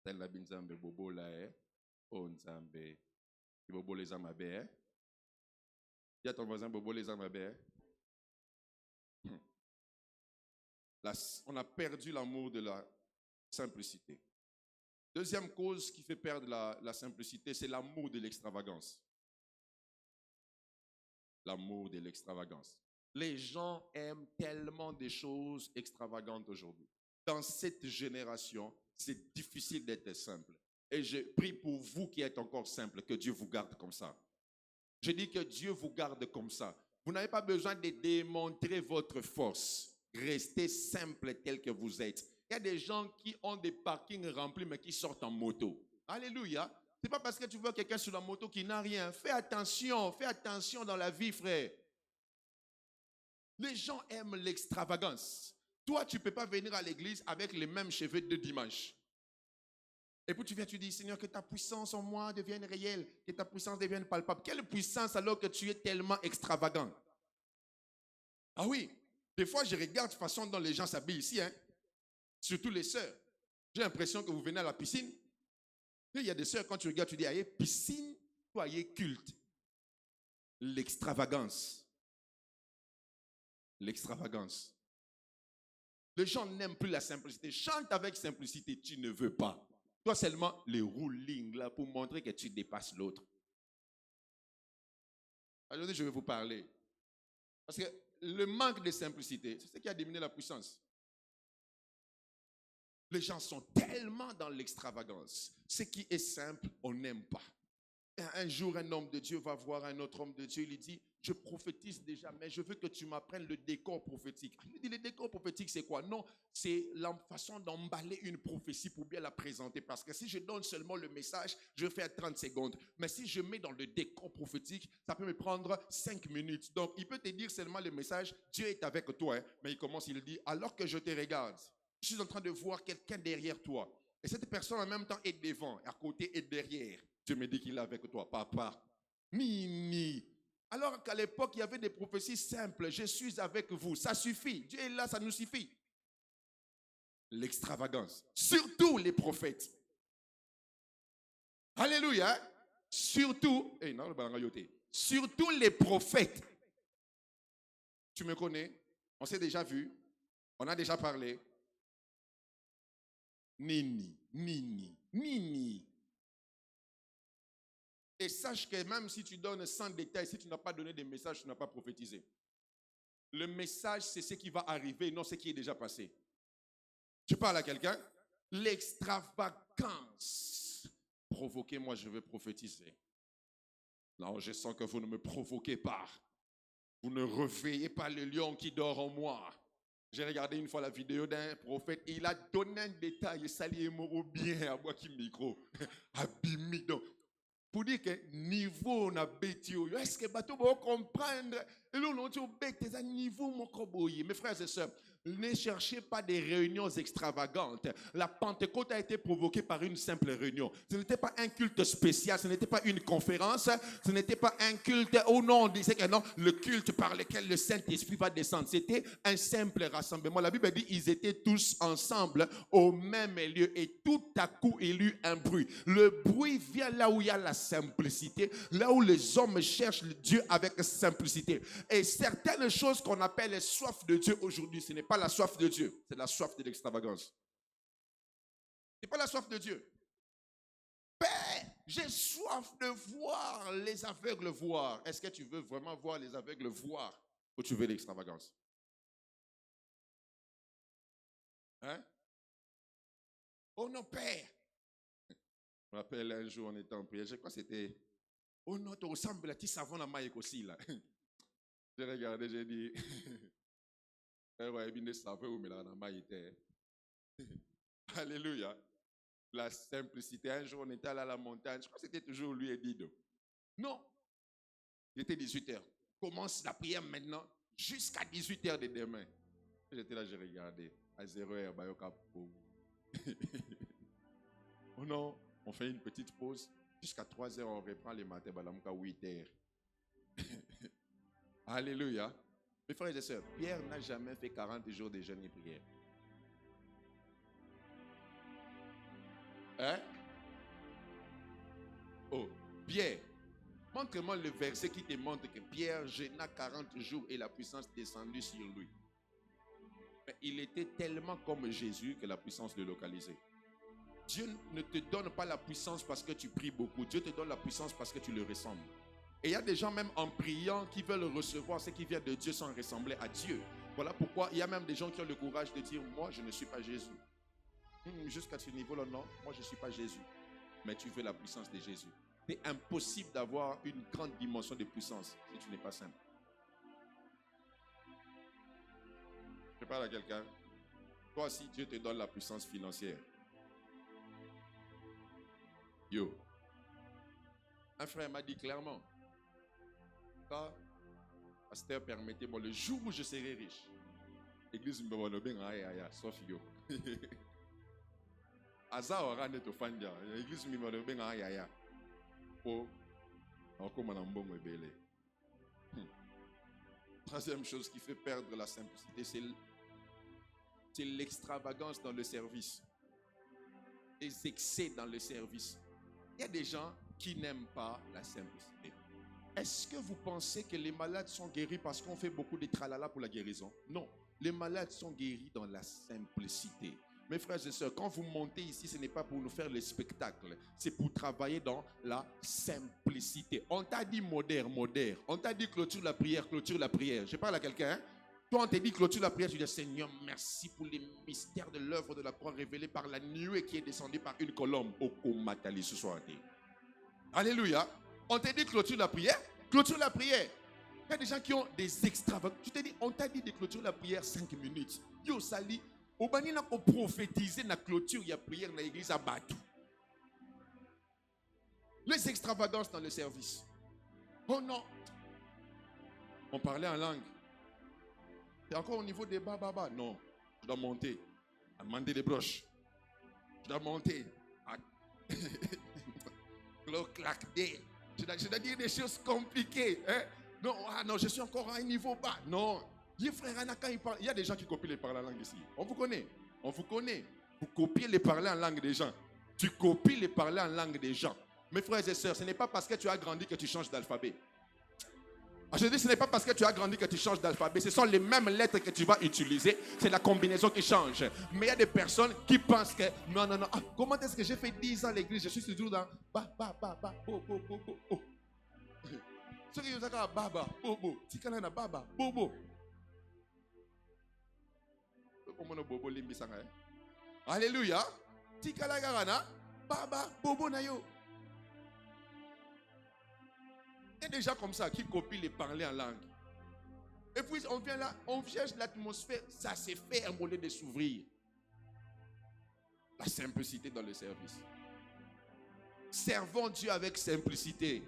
C'est la binzambe bobo là, oh nzambe, bobo les amabé. Dis à ton voisin bobo les amabé. On a perdu l'amour de la simplicité. Deuxième cause qui fait perdre la simplicité, c'est l'amour de l'extravagance. l'amour de l'extravagance. Les gens aiment tellement des choses extravagantes aujourd'hui. Dans cette génération, c'est difficile d'être simple. Et je prie pour vous qui êtes encore simple, que Dieu vous garde comme ça. Je dis que Dieu vous garde comme ça. Vous n'avez pas besoin de démontrer votre force. Restez simple tel que vous êtes. Il y a des gens qui ont des parkings remplis, mais qui sortent en moto. Alléluia. Ce n'est pas parce que tu vois quelqu'un sur la moto qui n'a rien. Fais attention dans la vie, frère. Les gens aiment l'extravagance. Toi, tu ne peux pas venir à l'église avec les mêmes cheveux de dimanche. Et puis tu viens, tu dis, Seigneur, que ta puissance en moi devienne réelle, que ta puissance devienne palpable. Quelle puissance alors que tu es tellement extravagant? Ah oui, des fois je regarde la façon dont les gens s'habillent ici, hein? Surtout les sœurs. J'ai l'impression que vous venez à la piscine. Et il y a des sœurs, quand tu regardes, tu dis, aïe, piscine, toi, aïe, culte. L'extravagance. L'extravagance. Les gens n'aiment plus la simplicité. Chante avec simplicité, tu ne veux pas. Toi seulement les rulings là pour montrer que tu dépasses l'autre. Aujourd'hui, je vais vous parler. Parce que le manque de simplicité, c'est ce qui a diminué la puissance. Les gens sont tellement dans l'extravagance. Ce qui est simple, on n'aime pas. Un jour, un homme de Dieu va voir un autre homme de Dieu. Il lui dit, je prophétise déjà, mais je veux que tu m'apprennes le décor prophétique. Il lui dit, le décor prophétique, c'est quoi? Non, c'est la façon d'emballer une prophétie pour bien la présenter. Parce que si je donne seulement le message, je fais 30 secondes. Mais si je mets dans le décor prophétique, ça peut me prendre 5 minutes. Donc, il peut te dire seulement le message, Dieu est avec toi. Hein. Mais il commence, il dit, alors que je te regarde, je suis en train de voir quelqu'un derrière toi. Et cette personne en même temps est devant, à côté et derrière. Dieu me dit qu'il est avec toi, papa. Mimi. Alors qu'à l'époque, il y avait des prophéties simples. Je suis avec vous. Ça suffit. Dieu est là, ça nous suffit. L'extravagance. Surtout les prophètes. Alléluia. Surtout, surtout les prophètes. Tu me connais? On s'est déjà vu. On a déjà parlé. Nini. Et sache que même si tu donnes 100 détails, si tu n'as pas donné de message, tu n'as pas prophétisé. Le message, c'est ce qui va arriver, non ce qui est déjà passé. Tu parles à quelqu'un? L'extravagance. Provoquez-moi, je veux prophétiser. Non, je sens que vous ne me provoquez pas. Vous ne réveillez pas le lion qui dort en moi. J'ai regardé une fois la vidéo d'un prophète et il a donné un détail. Sali Moro bien à moi qui micro. Abimido. Pour dire que niveau na bêtise, est-ce que bateau va comprendre? Et là, on dit au bêtise à niveau mon coboye. Mes frères et sœurs, ne cherchez pas des réunions extravagantes. La Pentecôte a été provoquée par une simple réunion. Ce n'était pas un culte spécial, ce n'était pas une conférence, ce n'était pas un culte. Oh non, on disait que non, le culte par lequel le Saint-Esprit va descendre. C'était un simple rassemblement. La Bible dit ils étaient tous ensemble au même lieu et tout à coup il y eut un bruit. Le bruit vient là où il y a la simplicité, là où les hommes cherchent Dieu avec simplicité. Et certaines choses qu'on appelle soif de Dieu aujourd'hui, ce n'est pas la soif de Dieu, c'est la soif de l'extravagance. Ce n'est pas la soif de Dieu. Père, j'ai soif de voir les aveugles voir. Est-ce que tu veux vraiment voir les aveugles voir ou tu veux l'extravagance? Hein? Oh non, Père. Je me rappelle un jour, on était en prière, je crois que c'était, oh non, tu ressembles à petit savon à maille aussi là. J'ai regardé, j'ai dit, alléluia. La simplicité. Un jour, on était allé à la montagne. Je crois que c'était toujours lui et Dido. Non. Il était 18h. Commence la prière maintenant jusqu'à 18h de demain. J'étais là, j'ai regardé. À 0h, oh non, on fait une petite pause. Jusqu'à 3h, on reprend les matins. Balamka 8h. Alléluia. Mes frères et sœurs, Pierre n'a jamais fait 40 jours de jeûne et prière. Hein? Oh, Pierre, montre-moi le verset qui te montre que Pierre jeûna 40 jours et la puissance descendue sur lui. Mais il était tellement comme Jésus que la puissance le localisait. Dieu ne te donne pas la puissance parce que tu pries beaucoup. Dieu te donne la puissance parce que tu le ressembles. Et il y a des gens même en priant qui veulent recevoir ce qui vient de Dieu sans ressembler à Dieu. Voilà pourquoi il y a même des gens qui ont le courage de dire, moi je ne suis pas Jésus. Jusqu'à ce niveau-là, non, moi je ne suis pas Jésus. Mais tu veux la puissance de Jésus. C'est impossible d'avoir une grande dimension de puissance si tu n'es pas simple. Je parle à quelqu'un. Toi, si Dieu te donne la puissance financière, yo, un frère m'a dit clairement, pasteur, permettez-moi, le jour où je serai riche, l'église me va bien, sauf yo. Aza ora neto fanja, l'église me va bien, pour encore mon bon rebelle. Troisième chose qui fait perdre la simplicité, c'est l'extravagance dans le service. Les excès dans le service. Il y a des gens qui n'aiment pas la simplicité. Est-ce que vous pensez que les malades sont guéris parce qu'on fait beaucoup de tralala pour la guérison? Non. Les malades sont guéris dans la simplicité. Mes frères et sœurs, quand vous montez ici, ce n'est pas pour nous faire le spectacle. C'est pour travailler dans la simplicité. On t'a dit modère. On t'a dit clôture la prière. Je parle à quelqu'un. Hein? Toi, on t'a dit clôture la prière. Tu dis, Seigneur, merci pour les mystères de l'œuvre de la croix révélée par la nuée qui est descendue par une colombe au Komatali ce soir. Alléluia. On t'a dit clôture la prière. Clôture la prière. Il y a des gens qui ont des extravagances. Tu t'es dit, on t'a dit de clôture la prière 5 minutes. Yo, sali. Au bani n'a pas prophétisé la clôture, il y a prière dans l'église à Batou. Les extravagances dans le service. Oh non. On parlait en langue. C'est encore au niveau des bas. Non. Je dois monter à demander des broches. Je dois monter à claquer. Je dois dire des choses compliquées. Hein? Non, je suis encore à un niveau bas. Non. Il y a des gens qui copient les parler en langue ici. On vous connaît. Vous copiez les parler en langue des gens. Tu copies les parler en langue des gens. Mes frères et sœurs, ce n'est pas parce que tu as grandi que tu changes d'alphabet. Je dis, ce n'est pas parce que tu as grandi que tu changes d'alphabet. Ce sont les mêmes lettres que tu vas utiliser. C'est la combinaison qui change. Mais il y a des personnes qui pensent que non. Ah, comment est-ce que j'ai fait 10 ans à l'église? Je suis toujours dans bo. Ce qui vous a baba, bobo. Tikalana baba, bobo. Alléluia. Tikala garana, baba, bobo na yo. Il y a des gens comme ça qui copient les parler en langue. Et puis on vient là, on cherche l'atmosphère, ça s'est fait au lieu de s'ouvrir. La simplicité dans le service. Servons Dieu avec simplicité.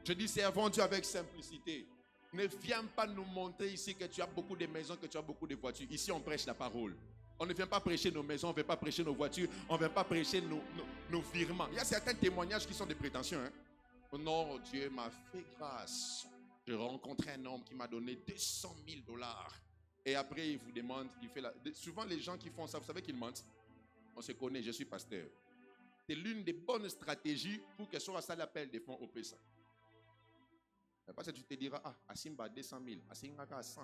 Je dis servons Dieu avec simplicité. Ne viens pas nous montrer ici que tu as beaucoup de maisons, que tu as beaucoup de voitures. Ici, on prêche la parole. On ne vient pas prêcher nos maisons, on ne vient pas prêcher nos voitures, on ne vient pas prêcher nos virements. Il y a certains témoignages qui sont des prétentions. Hein? Non, Dieu m'a fait grâce. J'ai rencontré un homme qui m'a donné 200 000 $. Et après, il vous demande, souvent les gens qui font ça, vous savez qu'ils mentent. On se connaît, je suis pasteur. C'est l'une des bonnes stratégies pour que soit ça l'appel des fonds au PESA. Parce que tu te diras, Asimba 200 000, Asimba 100.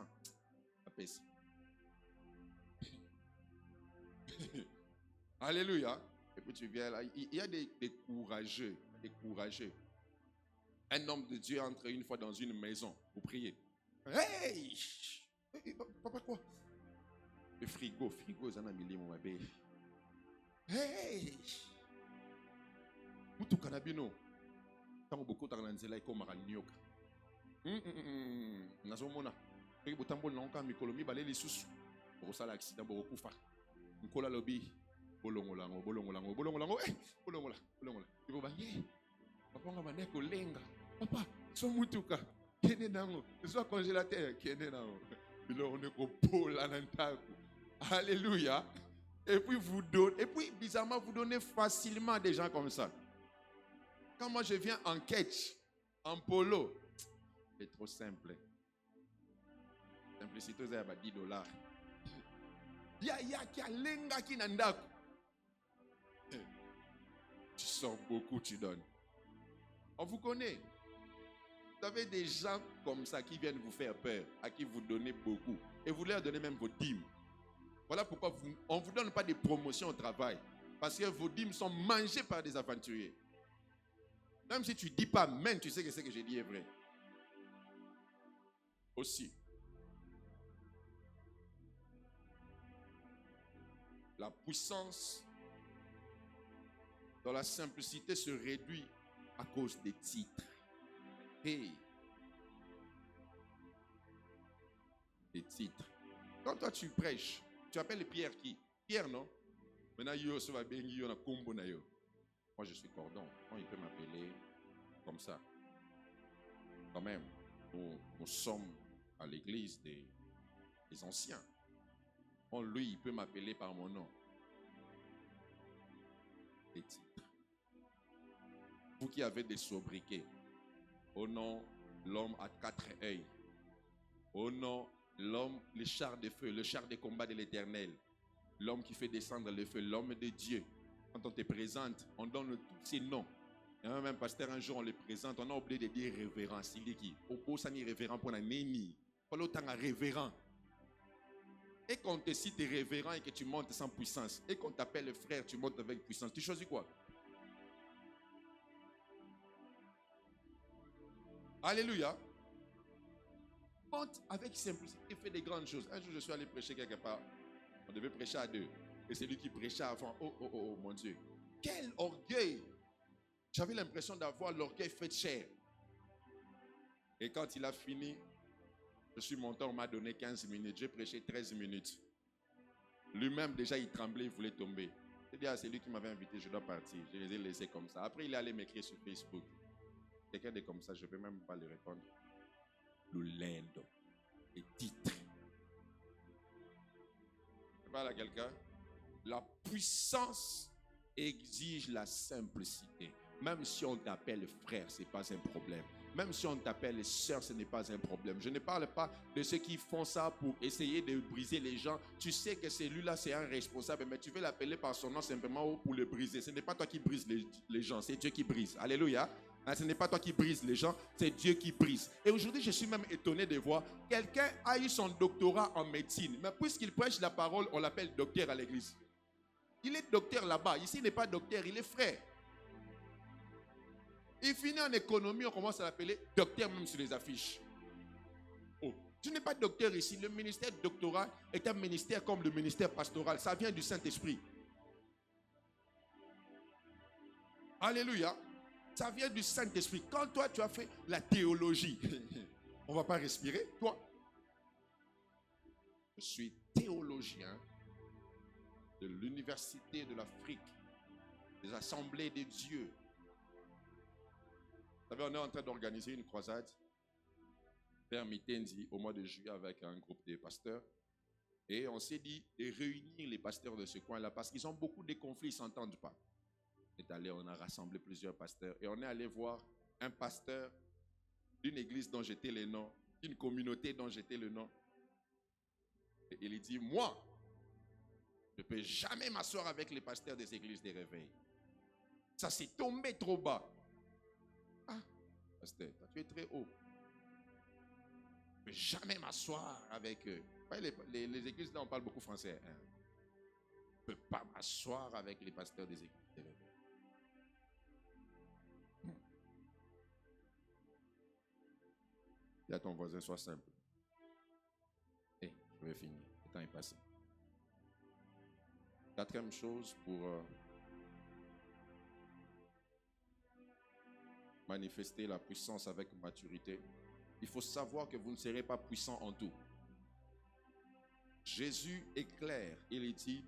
Alléluia. Et puis tu viens là. Il y a des courageux. Un homme de Dieu entre une fois dans une maison pour prier. Hey! Papa quoi? Le frigo, ça n'a mis mon bébé. Hey! Mutu kanabino. Tant beaucoup d'arlanzela et comme aranioka. Nazomona. Et botambo lonka mikolomi balé les sous. Pour ça l'accident pour kufa. Nkola lobby. Bolongolango. Bolongola. Il va bien. Papa on va neko lenga. Papa, so mutuka. Kene nango. So congélateur kene nango. Bilo on est ko pola nantaku. Alléluia. Et puis vous donnez, et puis bizarrement vous donnez facilement à des gens comme ça. Quand moi je viens en catch, en polo, c'est trop simple. Simplicité, c'est à $10. Il y a lenga qui n'andaku. Tu sors beaucoup, tu donnes. On vous connaît. Vous avez des gens comme ça qui viennent vous faire peur, à qui vous donnez beaucoup. Et vous leur donnez même vos dîmes. Voilà pourquoi on ne vous donne pas des promotions au travail. Parce que vos dîmes sont mangées par des aventuriers. Même si tu ne dis pas amen, tu sais que ce que j'ai dit est vrai. Aussi, la puissance dans la simplicité se réduit à cause des titres. Hey. Des titres. Quand toi tu prêches, tu appelles Pierre qui? Pierre, non? Maintenant, moi, je suis cordon. Quand il peut m'appeler comme ça. Quand même, nous sommes à l'église des anciens. Bon, lui, il peut m'appeler par mon nom. Les titres. Vous qui avez des sobriquets. Au nom, l'homme à 4 œils. Au nom, l'homme, le char de feu, le char de combat de l'Éternel. L'homme qui fait descendre le feu, l'homme de Dieu. Quand on te présente, on donne tous ces noms. Il y a même un pasteur, un jour, on le présente, on a oublié de dire révérend. Il dit qui? Au cours, ça n'est révérend pour la néni. Pas l'autre temps, révérend. Et qu'on te cite révérend et que tu montes sans puissance. Et qu'on t'appelle frère, tu montes avec puissance. Tu choisis quoi? Alléluia. Monte avec simplicité, fais des grandes choses. Un jour, je suis allé prêcher quelque part. On devait prêcher à 2. Et c'est lui qui prêchait avant. Oh, mon Dieu. Quel orgueil! J'avais l'impression d'avoir l'orgueil fait de chair. Et quand il a fini, je suis monté, on m'a donné 15 minutes. J'ai prêché 13 minutes. Lui-même, déjà, il tremblait, il voulait tomber. J'ai dit, c'est lui qui m'avait invité, je dois partir. Je les ai laissés comme ça. Après, il est allé m'écrire sur Facebook. Quelqu'un de comme ça, je ne peux même pas lui répondre. L'Olendo. Les titres. Je parle à quelqu'un. La puissance exige la simplicité. Même si on t'appelle frère, ce n'est pas un problème. Même si on t'appelle sœur, ce n'est pas un problème. Je ne parle pas de ceux qui font ça pour essayer de briser les gens. Tu sais que celui-là, c'est un responsable, mais tu veux l'appeler par son nom simplement pour le briser. Ce n'est pas toi qui brises les gens, c'est Dieu qui brise. Alléluia. Ce n'est pas toi qui brises les gens, c'est Dieu qui brise. Et aujourd'hui, je suis même étonné de voir quelqu'un a eu son doctorat en médecine. Mais puisqu'il prêche la parole, on l'appelle docteur à l'église. Il est docteur là-bas. Ici, il n'est pas docteur, il est frère. Il finit en économie, on commence à l'appeler docteur même sur les affiches. Oh, tu n'es pas docteur ici. Le ministère doctoral est un ministère comme le ministère pastoral. Ça vient du Saint-Esprit. Alléluia. Ça vient du Saint-Esprit. Quand toi, tu as fait la théologie, on ne va pas respirer, toi. Je suis théologien de l'Université de l'Afrique, des Assemblées de Dieu. Vous savez, on est en train d'organiser une croisade vers Mitendi au mois de juillet avec un groupe de pasteurs. Et on s'est dit de réunir les pasteurs de ce coin-là parce qu'ils ont beaucoup de conflits, ils ne s'entendent pas. On a rassemblé plusieurs pasteurs et on est allé voir un pasteur d'une église dont j'étais le nom, d'une communauté dont j'étais le nom. Et il dit, moi, je ne peux jamais m'asseoir avec les pasteurs des églises des réveils. Ça s'est tombé trop bas. Ah, pasteur, tu es très haut. Je ne peux jamais m'asseoir avec eux. Les églises, là, on parle beaucoup français. Hein. Je ne peux pas m'asseoir avec les pasteurs des églises des réveils. Dis à ton voisin, sois simple. Et je vais finir. Le temps est passé. Quatrième chose pour manifester la puissance avec maturité. Il faut savoir que vous ne serez pas puissant en tout. Jésus est clair. Il dit,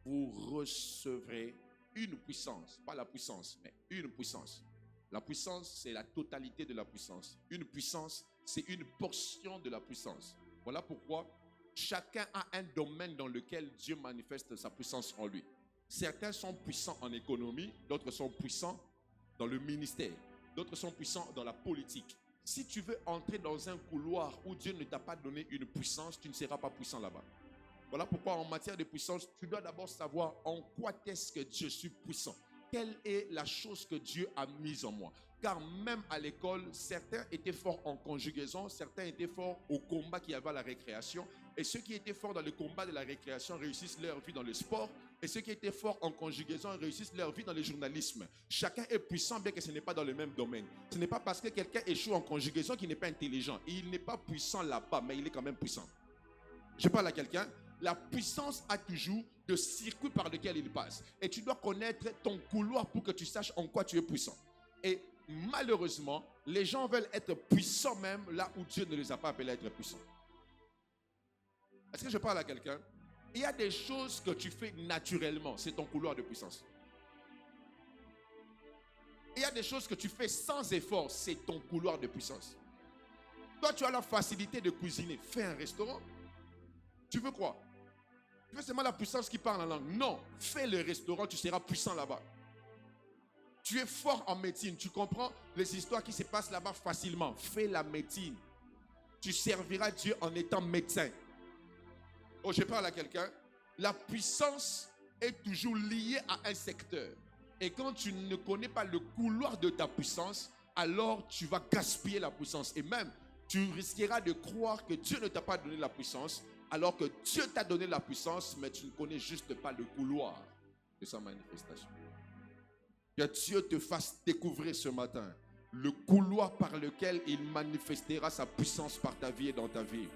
vous recevrez une puissance. Pas la puissance, mais une puissance. La puissance, c'est la totalité de la puissance. Une puissance, c'est une portion de la puissance. Voilà pourquoi chacun a un domaine dans lequel Dieu manifeste sa puissance en lui. Certains sont puissants en économie, d'autres sont puissants dans le ministère, d'autres sont puissants dans la politique. Si tu veux entrer dans un couloir où Dieu ne t'a pas donné une puissance, tu ne seras pas puissant là-bas. Voilà pourquoi en matière de puissance, tu dois d'abord savoir en quoi est-ce que je suis puissant. Quelle est la chose que Dieu a mise en moi? Car même à l'école, certains étaient forts en conjugaison, certains étaient forts au combat qu'il y avait à la récréation. Et ceux qui étaient forts dans le combat de la récréation réussissent leur vie dans le sport. Et ceux qui étaient forts en conjugaison réussissent leur vie dans le journalisme. Chacun est puissant, bien que ce n'est pas dans le même domaine. Ce n'est pas parce que quelqu'un échoue en conjugaison qu'il n'est pas intelligent. Il n'est pas puissant là-bas, mais il est quand même puissant. Je parle à quelqu'un. La puissance a toujours de circuits par lesquels il passe. Et tu dois connaître ton couloir pour que tu saches en quoi tu es puissant. Et malheureusement, les gens veulent être puissants même là où Dieu ne les a pas appelés à être puissants. Est-ce que je parle à quelqu'un? Il y a des choses que tu fais naturellement, c'est ton couloir de puissance. Il y a des choses que tu fais sans effort, c'est ton couloir de puissance. Toi, tu as la facilité de cuisiner, fais un restaurant. Tu veux quoi? Tu veux seulement la puissance qui parle en langue? Non, fais le restaurant, tu seras puissant là-bas. Tu es fort en médecine, tu comprends les histoires qui se passent là-bas facilement. Fais la médecine. Tu serviras Dieu en étant médecin. Oh, je parle à quelqu'un. La puissance est toujours liée à un secteur. Et quand tu ne connais pas le couloir de ta puissance, alors tu vas gaspiller la puissance. Et même, tu risqueras de croire que Dieu ne t'a pas donné la puissance, alors que Dieu t'a donné la puissance, mais tu ne connais juste pas le couloir de sa manifestation. Que Dieu te fasse découvrir ce matin le couloir par lequel il manifestera sa puissance par ta vie et dans ta vie.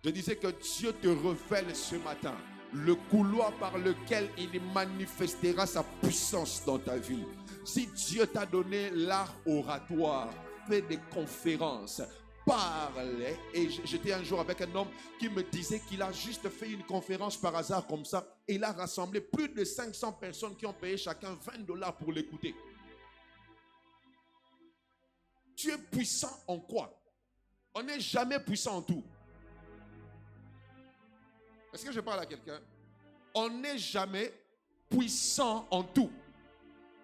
Je disais que Dieu te révèle ce matin le couloir par lequel il manifestera sa puissance dans ta vie. Si Dieu t'a donné l'art oratoire, fais des conférences, parle. Et j'étais un jour avec un homme qui me disait qu'il a juste fait une conférence par hasard comme ça. Et il a rassemblé plus de 500 personnes qui ont payé chacun $20 pour l'écouter. Tu es puissant en quoi? On n'est jamais puissant en tout. Est-ce que je parle à quelqu'un? On n'est jamais puissant en tout.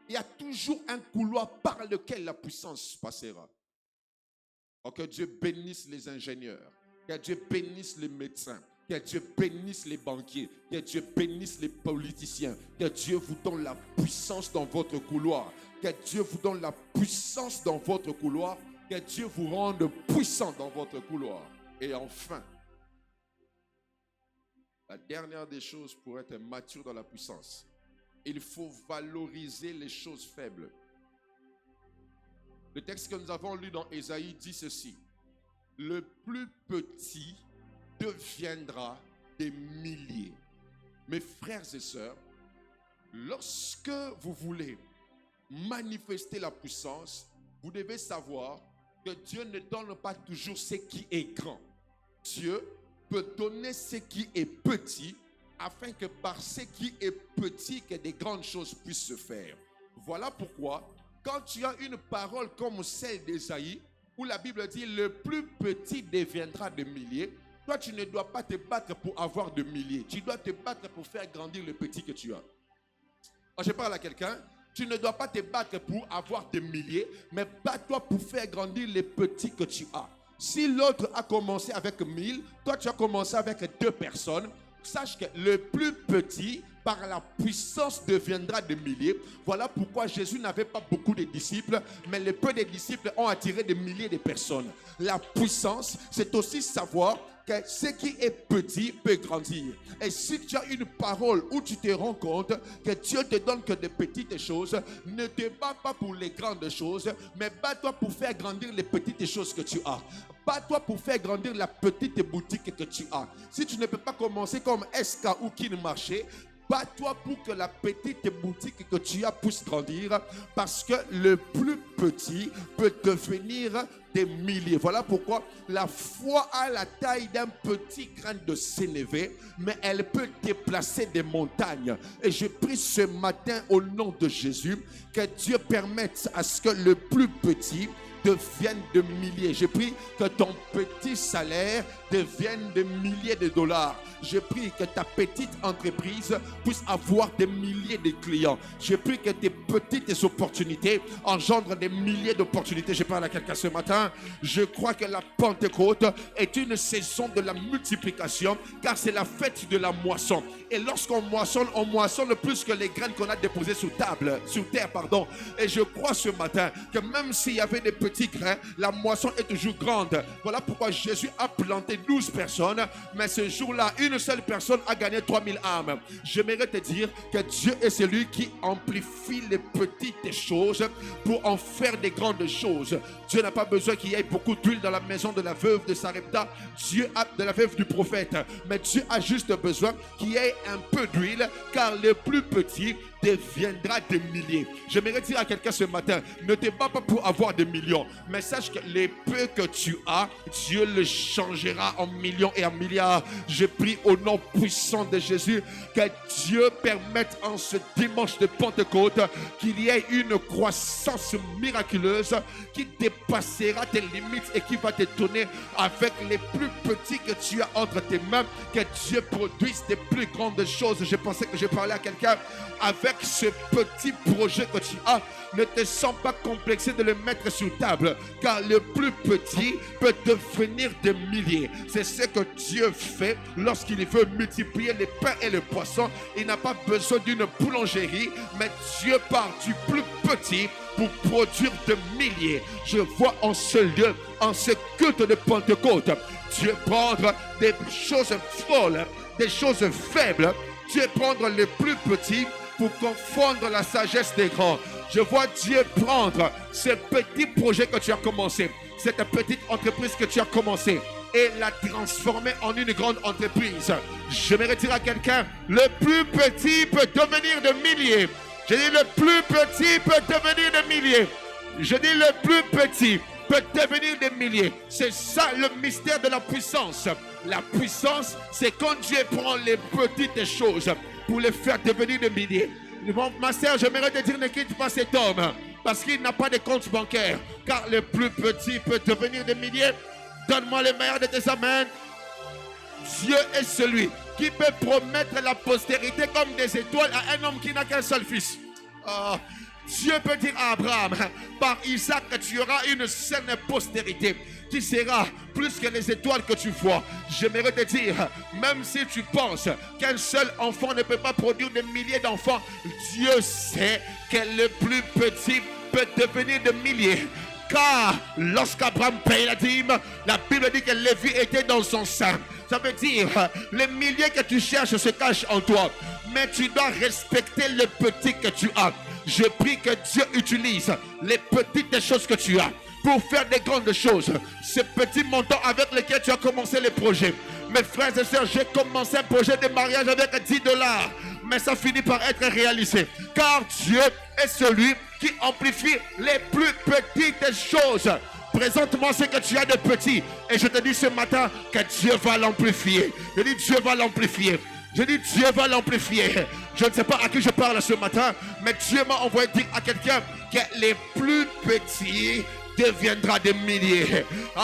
Il y a toujours un couloir par lequel la puissance passera. Oh, que Dieu bénisse les ingénieurs, que Dieu bénisse les médecins, que Dieu bénisse les banquiers, que Dieu bénisse les politiciens, que Dieu vous donne la puissance dans votre couloir, que Dieu vous donne la puissance dans votre couloir, que Dieu vous rende puissant dans votre couloir. Et enfin, la dernière des choses pour être mature dans la puissance, il faut valoriser les choses faibles. Le texte que nous avons lu dans Ésaïe dit ceci: le plus petit deviendra des milliers. Mes frères et sœurs, lorsque vous voulez manifester la puissance, vous devez savoir que Dieu ne donne pas toujours ce qui est grand. Dieu peut donner ce qui est petit, afin que par ce qui est petit, que des grandes choses puissent se faire. Voilà pourquoi, quand tu as une parole comme celle d'Ésaïe, où la Bible dit le plus petit deviendra de milliers, toi tu ne dois pas te battre pour avoir de milliers. Tu dois te battre pour faire grandir le petit que tu as. Alors, je parle à quelqu'un. Tu ne dois pas te battre pour avoir des milliers, mais bats-toi pour faire grandir les petits que tu as. Si l'autre a commencé avec 1000, toi tu as commencé avec 2 personnes, sache que le plus petit, par la puissance, deviendra de milliers. Voilà pourquoi Jésus n'avait pas beaucoup de disciples, mais le peu de disciples ont attiré des milliers de personnes. La puissance, c'est aussi savoir que ce qui est petit peut grandir. Et si tu as une parole où tu te rends compte que Dieu te donne que de petites choses, ne te bats pas pour les grandes choses, mais bats-toi pour faire grandir les petites choses que tu as. Bats-toi pour faire grandir la petite boutique que tu as. Si tu ne peux pas commencer comme SK ou Kin Marché, bats-toi pour que la petite boutique que tu as puisse grandir, parce que le plus petit peut devenir des milliers. Voilà pourquoi la foi a la taille d'un petit grain de sénévé, mais elle peut déplacer des montagnes. Et je prie ce matin au nom de Jésus que Dieu permette à ce que le plus petit devienne de milliers. Je prie que ton petit salaire devienne de milliers de dollars. Je prie que ta petite entreprise puisse avoir des milliers de clients. Je prie que tes petites opportunités engendrent des milliers d'opportunités. Je parle à quelqu'un ce matin. Je crois que la Pentecôte est une saison de la multiplication, car c'est la fête de la moisson. Et lorsqu'on moissonne, on moissonne plus que les graines qu'on a déposées sur terre. Et je crois ce matin que même s'il y avait des petits grains, la moisson est toujours grande. Voilà pourquoi Jésus a planté 12 personnes, mais ce jour-là, une seule personne a gagné 3000 âmes. J'aimerais te dire que Dieu est celui qui amplifie les petites choses pour en faire des grandes choses. Dieu n'a pas besoin qu'il y ait beaucoup d'huile dans la maison de la veuve de Sarepta, Dieu a de la veuve du prophète, mais Dieu a juste besoin qu'il y ait un peu d'huile, car le plus petit deviendra des milliers. J'aimerais dire à quelqu'un ce matin, ne te bats pas pour avoir des millions, mais sache que les peu que tu as, Dieu le changera en millions et en milliards. Je prie au nom puissant de Jésus que Dieu permette en ce dimanche de Pentecôte qu'il y ait une croissance miraculeuse qui dépassera tes limites et qui va t'étonner avec les plus petits que tu as entre tes mains, que Dieu produise des plus grandes choses. Je pensais que je parlais à quelqu'un. Avec ce petit projet que tu as, ne te sens pas complexé de le mettre sur table, car le plus petit peut devenir des milliers. C'est ce que Dieu fait lorsqu'il veut multiplier les pains et les poissons. Il n'a pas besoin d'une boulangerie, mais Dieu part du plus petit pour produire des milliers. Je vois en ce lieu, en ce culte de Pentecôte, Dieu prendre des choses folles, des choses faibles, Dieu prendre les plus petits pour confondre la sagesse des grands. Je vois Dieu prendre ce petit projet que tu as commencé, cette petite entreprise que tu as commencé, et la transformer en une grande entreprise. J'aimerais dire à quelqu'un, le plus petit peut devenir de milliers. Je dis le plus petit peut devenir de milliers. Je dis le plus petit peut devenir des milliers. C'est ça le mystère de la puissance. La puissance, c'est quand Dieu prend les petites choses pour les faire devenir des milliers. Ma sœur, j'aimerais te dire, ne quitte pas cet homme parce qu'il n'a pas de compte bancaire. Car le plus petit peut devenir des milliers. Donne-moi le meilleur de tes amens. Dieu est celui qui peut promettre la postérité comme des étoiles à un homme qui n'a qu'un seul fils. Dieu peut dire à Abraham, par Isaac, tu auras une saine postérité qui sera plus que les étoiles que tu vois. J'aimerais te dire, même si tu penses qu'un seul enfant ne peut pas produire des milliers d'enfants, Dieu sait que le plus petit peut devenir de milliers. Car lorsqu'Abraham paye la dîme, la Bible dit que Lévi était dans son sein. Ça veut dire, les milliers que tu cherches se cachent en toi, mais tu dois respecter le petit que tu as. Je prie que Dieu utilise les petites choses que tu as pour faire des grandes choses. Ce petit montant avec lequel tu as commencé le projet. Mes frères et sœurs, j'ai commencé un projet de mariage avec $10, mais ça finit par être réalisé. Car Dieu est celui qui amplifie les plus petites choses. Présente-moi ce que tu as de petit. Et je te dis ce matin que Dieu va l'amplifier. Je dis Dieu va l'amplifier. Je dis Dieu va l'amplifier. Je ne sais pas à qui je parle ce matin, mais Dieu m'a envoyé dire à quelqu'un que les plus petits deviendra des milliers.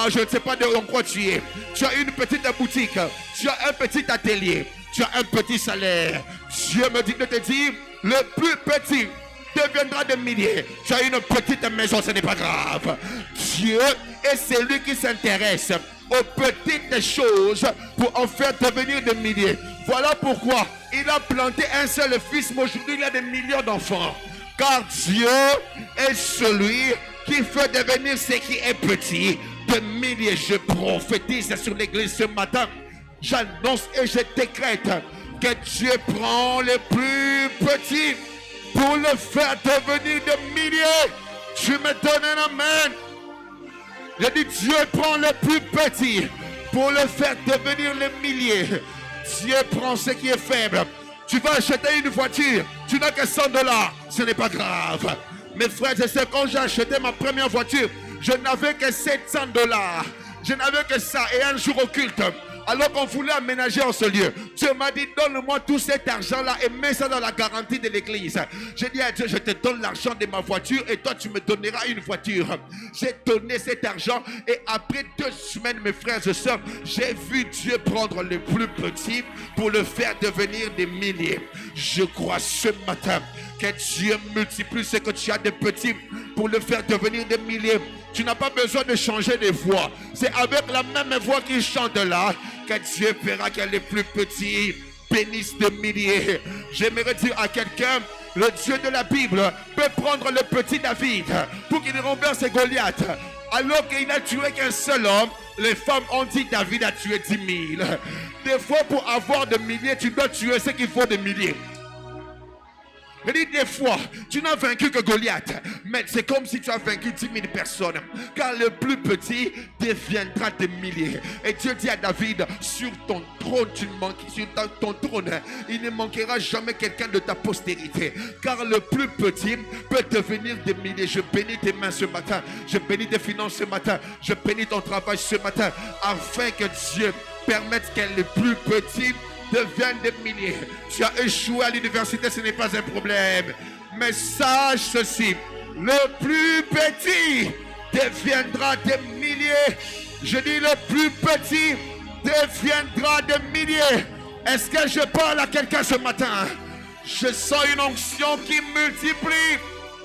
Je ne sais pas de quoi tu es. Tu as une petite boutique, tu as un petit atelier, tu as un petit salaire. Dieu me dit de te dire, le plus petit deviendra des milliers. Tu as une petite maison, ce n'est pas grave. Dieu est celui qui s'intéresse aux petites choses pour en faire devenir des milliers. Voilà pourquoi il a planté un seul fils, mais aujourd'hui il a des millions d'enfants. Car Dieu est celui qui fait devenir ce qui est petit de milliers. Je prophétise sur l'église ce matin. J'annonce et je décrète que Dieu prend les plus petits pour le faire devenir de milliers. Tu me donnes un amen. Je dis Dieu prend le plus petit pour le faire devenir les milliers. Dieu prend ce qui est faible. Tu vas acheter une voiture, tu n'as que $100. Ce n'est pas grave. Mes frères et sœurs, quand j'ai acheté ma première voiture, je n'avais que $700. Je n'avais que ça. Et un jour au culte, alors qu'on voulait aménager en ce lieu, Dieu m'a dit, donne-moi tout cet argent-là et mets ça dans la garantie de l'église. J'ai dit à Dieu, je te donne l'argent de ma voiture et toi tu me donneras une voiture. J'ai donné cet argent et après 2 semaines, mes frères et sœurs, j'ai vu Dieu prendre le plus petit pour le faire devenir des milliers. Je crois ce matin que Dieu multiplie ce que tu as de petit pour le faire devenir des milliers. Tu n'as pas besoin de changer de voix. C'est avec la même voix qu'il chante là que Dieu fera que les plus petits bénissent de milliers. J'aimerais dire à quelqu'un, le Dieu de la Bible peut prendre le petit David pour qu'il renverse Goliath. Alors qu'il n'a tué qu'un seul homme, les femmes ont dit David a tué 10 000. Des fois, pour avoir des milliers, tu dois tuer ce qu'il faut des milliers. Je dis des fois, tu n'as vaincu que Goliath, mais c'est comme si tu as vaincu 10 000 personnes. Car le plus petit deviendra des milliers. Et Dieu dit à David, sur ton trône, ton trône, il ne manquera jamais quelqu'un de ta postérité. Car le plus petit peut devenir des milliers. Je bénis tes mains ce matin. Je bénis tes finances ce matin. Je bénis ton travail ce matin. Afin que Dieu permette que les plus petits deviennent des milliers. Tu as échoué à l'université, ce n'est pas un problème. Mais sache ceci, le plus petit deviendra des milliers. Je dis le plus petit deviendra des milliers. Est-ce que je parle à quelqu'un ce matin? Je sens une onction qui multiplie,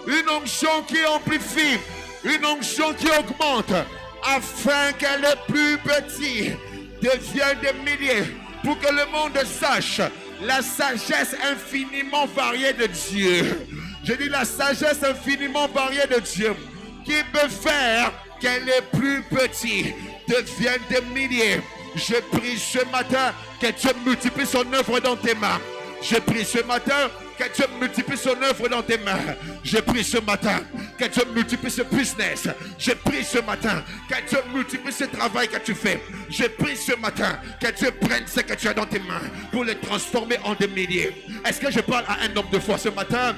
une onction qui amplifie, une onction qui augmente, afin que le plus petit devienne des milliers. Pour que le monde sache la sagesse infiniment variée de Dieu. Je dis la sagesse infiniment variée de Dieu qui peut faire que les plus petits deviennent des milliers. Je prie ce matin que Dieu multiplie son œuvre dans tes mains. Je prie ce matin que Dieu multiplie son œuvre dans tes mains. Je prie ce matin que Dieu multiplie ce business. Je prie ce matin que Dieu multiplie ce travail que tu fais. Je prie ce matin que Dieu prenne ce que tu as dans tes mains pour les transformer en des milliers. Est-ce que je parle à un homme de foi ce matin?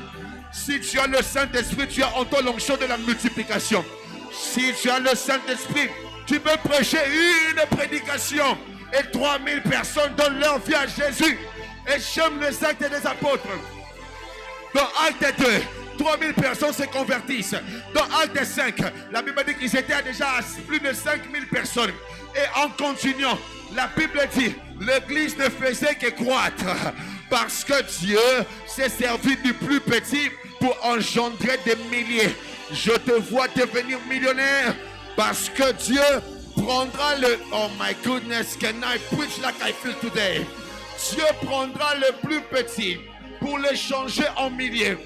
Si tu as le Saint-Esprit, tu as en toi l'onction de la multiplication. Si tu as le Saint-Esprit, tu peux prêcher une prédication et 3000 personnes donnent leur vie à Jésus. Et j'aime les actes des apôtres. Dans Acte 2, 3000 personnes se convertissent. Dans Acte 5, la Bible dit qu'ils étaient déjà à plus de 5000 personnes. Et en continuant, la Bible dit, l'église ne faisait que croître. Parce que Dieu s'est servi du plus petit pour engendrer des milliers. Je te vois devenir millionnaire parce que Dieu prendra le... Oh my goodness, can I preach like I feel today? Dieu prendra le plus petit pour le changer en milliers.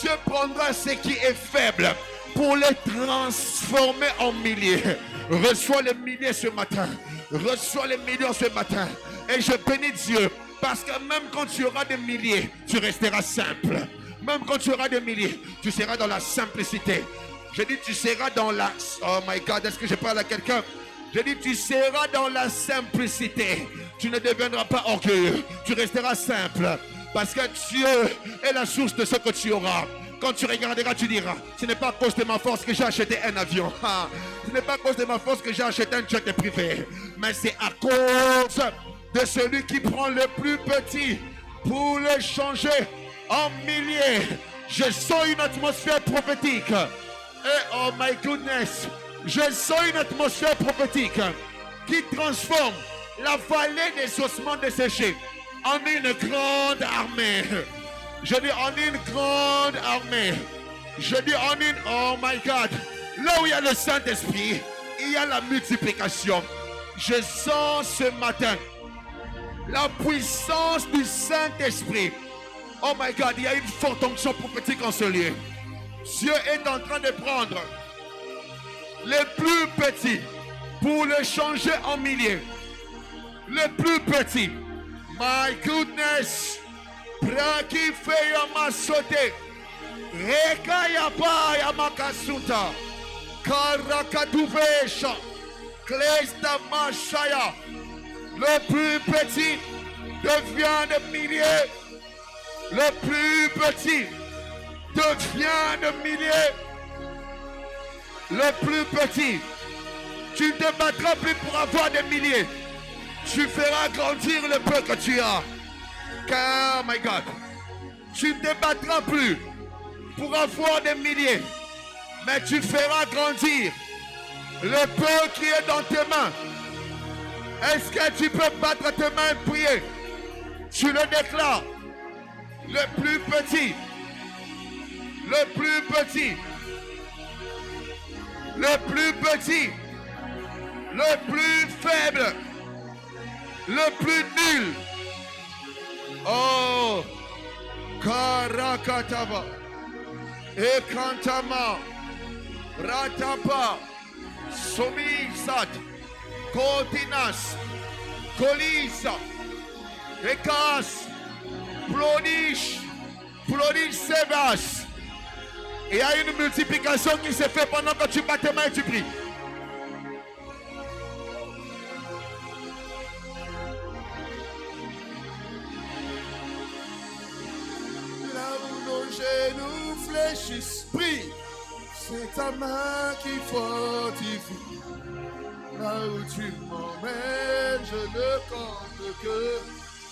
Dieu prendra ce qui est faible pour le transformer en milliers. Reçois les milliers ce matin. Reçois les millions ce matin. Et je bénis Dieu parce que même quand tu auras des milliers, tu resteras simple. Même quand tu auras des milliers, tu seras dans la simplicité. Je dis tu seras dans la... Oh my God, est-ce que je parle à quelqu'un? Je dis tu seras dans la simplicité. Tu ne deviendras pas orgueilleux. Tu resteras simple. Parce que Dieu est la source de ce que tu auras. Quand tu regarderas, tu diras, ce n'est pas à cause de ma force que j'ai acheté un avion. Ce n'est pas à cause de ma force que j'ai acheté un jet privé. Mais c'est à cause de celui qui prend le plus petit pour le changer en milliers. Je sens une atmosphère prophétique. Et oh my goodness, je sens une atmosphère prophétique qui transforme la vallée des ossements desséchés en une grande armée. Je dis en une grande armée. Je dis en une... Oh my God. Là où il y a le Saint-Esprit, il y a la multiplication. Je sens ce matin la puissance du Saint-Esprit. Oh my God, il y a une forte onction prophétique en ce lieu. Dieu est en train de prendre les plus petits pour le changer en milliers. Le plus petit. My goodness. Praki feya masote. Reka yapa yamakasuta. Karakatuvesha. Klesta mashaya. Le plus petit devient de milliers. Le plus petit devient de milliers. Le plus petit. Tu ne te battras plus pour avoir des milliers. Tu feras grandir le peu que tu as. Car, oh my God, tu ne te battras plus pour avoir des milliers. Mais tu feras grandir le peu qui est dans tes mains. Est-ce que tu peux battre tes mains et prier? Tu le déclares. Le plus petit. Le plus petit. Le plus petit. Le plus faible. Le plus nul. Oh. Karakataba. Ekantama. Ratapa. Somisat, Continas, Colisa, Ekas, Plonish, Sebas. Et il y a une multiplication qui se fait pendant que tu bats tes mains et tu pries. Là où nos genoux fléchissent, prie. C'est ta main qui fortifie. Là où tu m'emmènes, je ne compte que.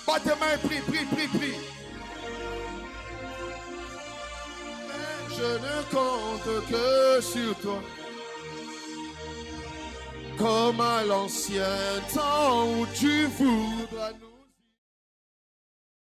Bats tes mains, prie. Je ne compte que sur toi. Comme à l'ancien temps où tu voudras nous.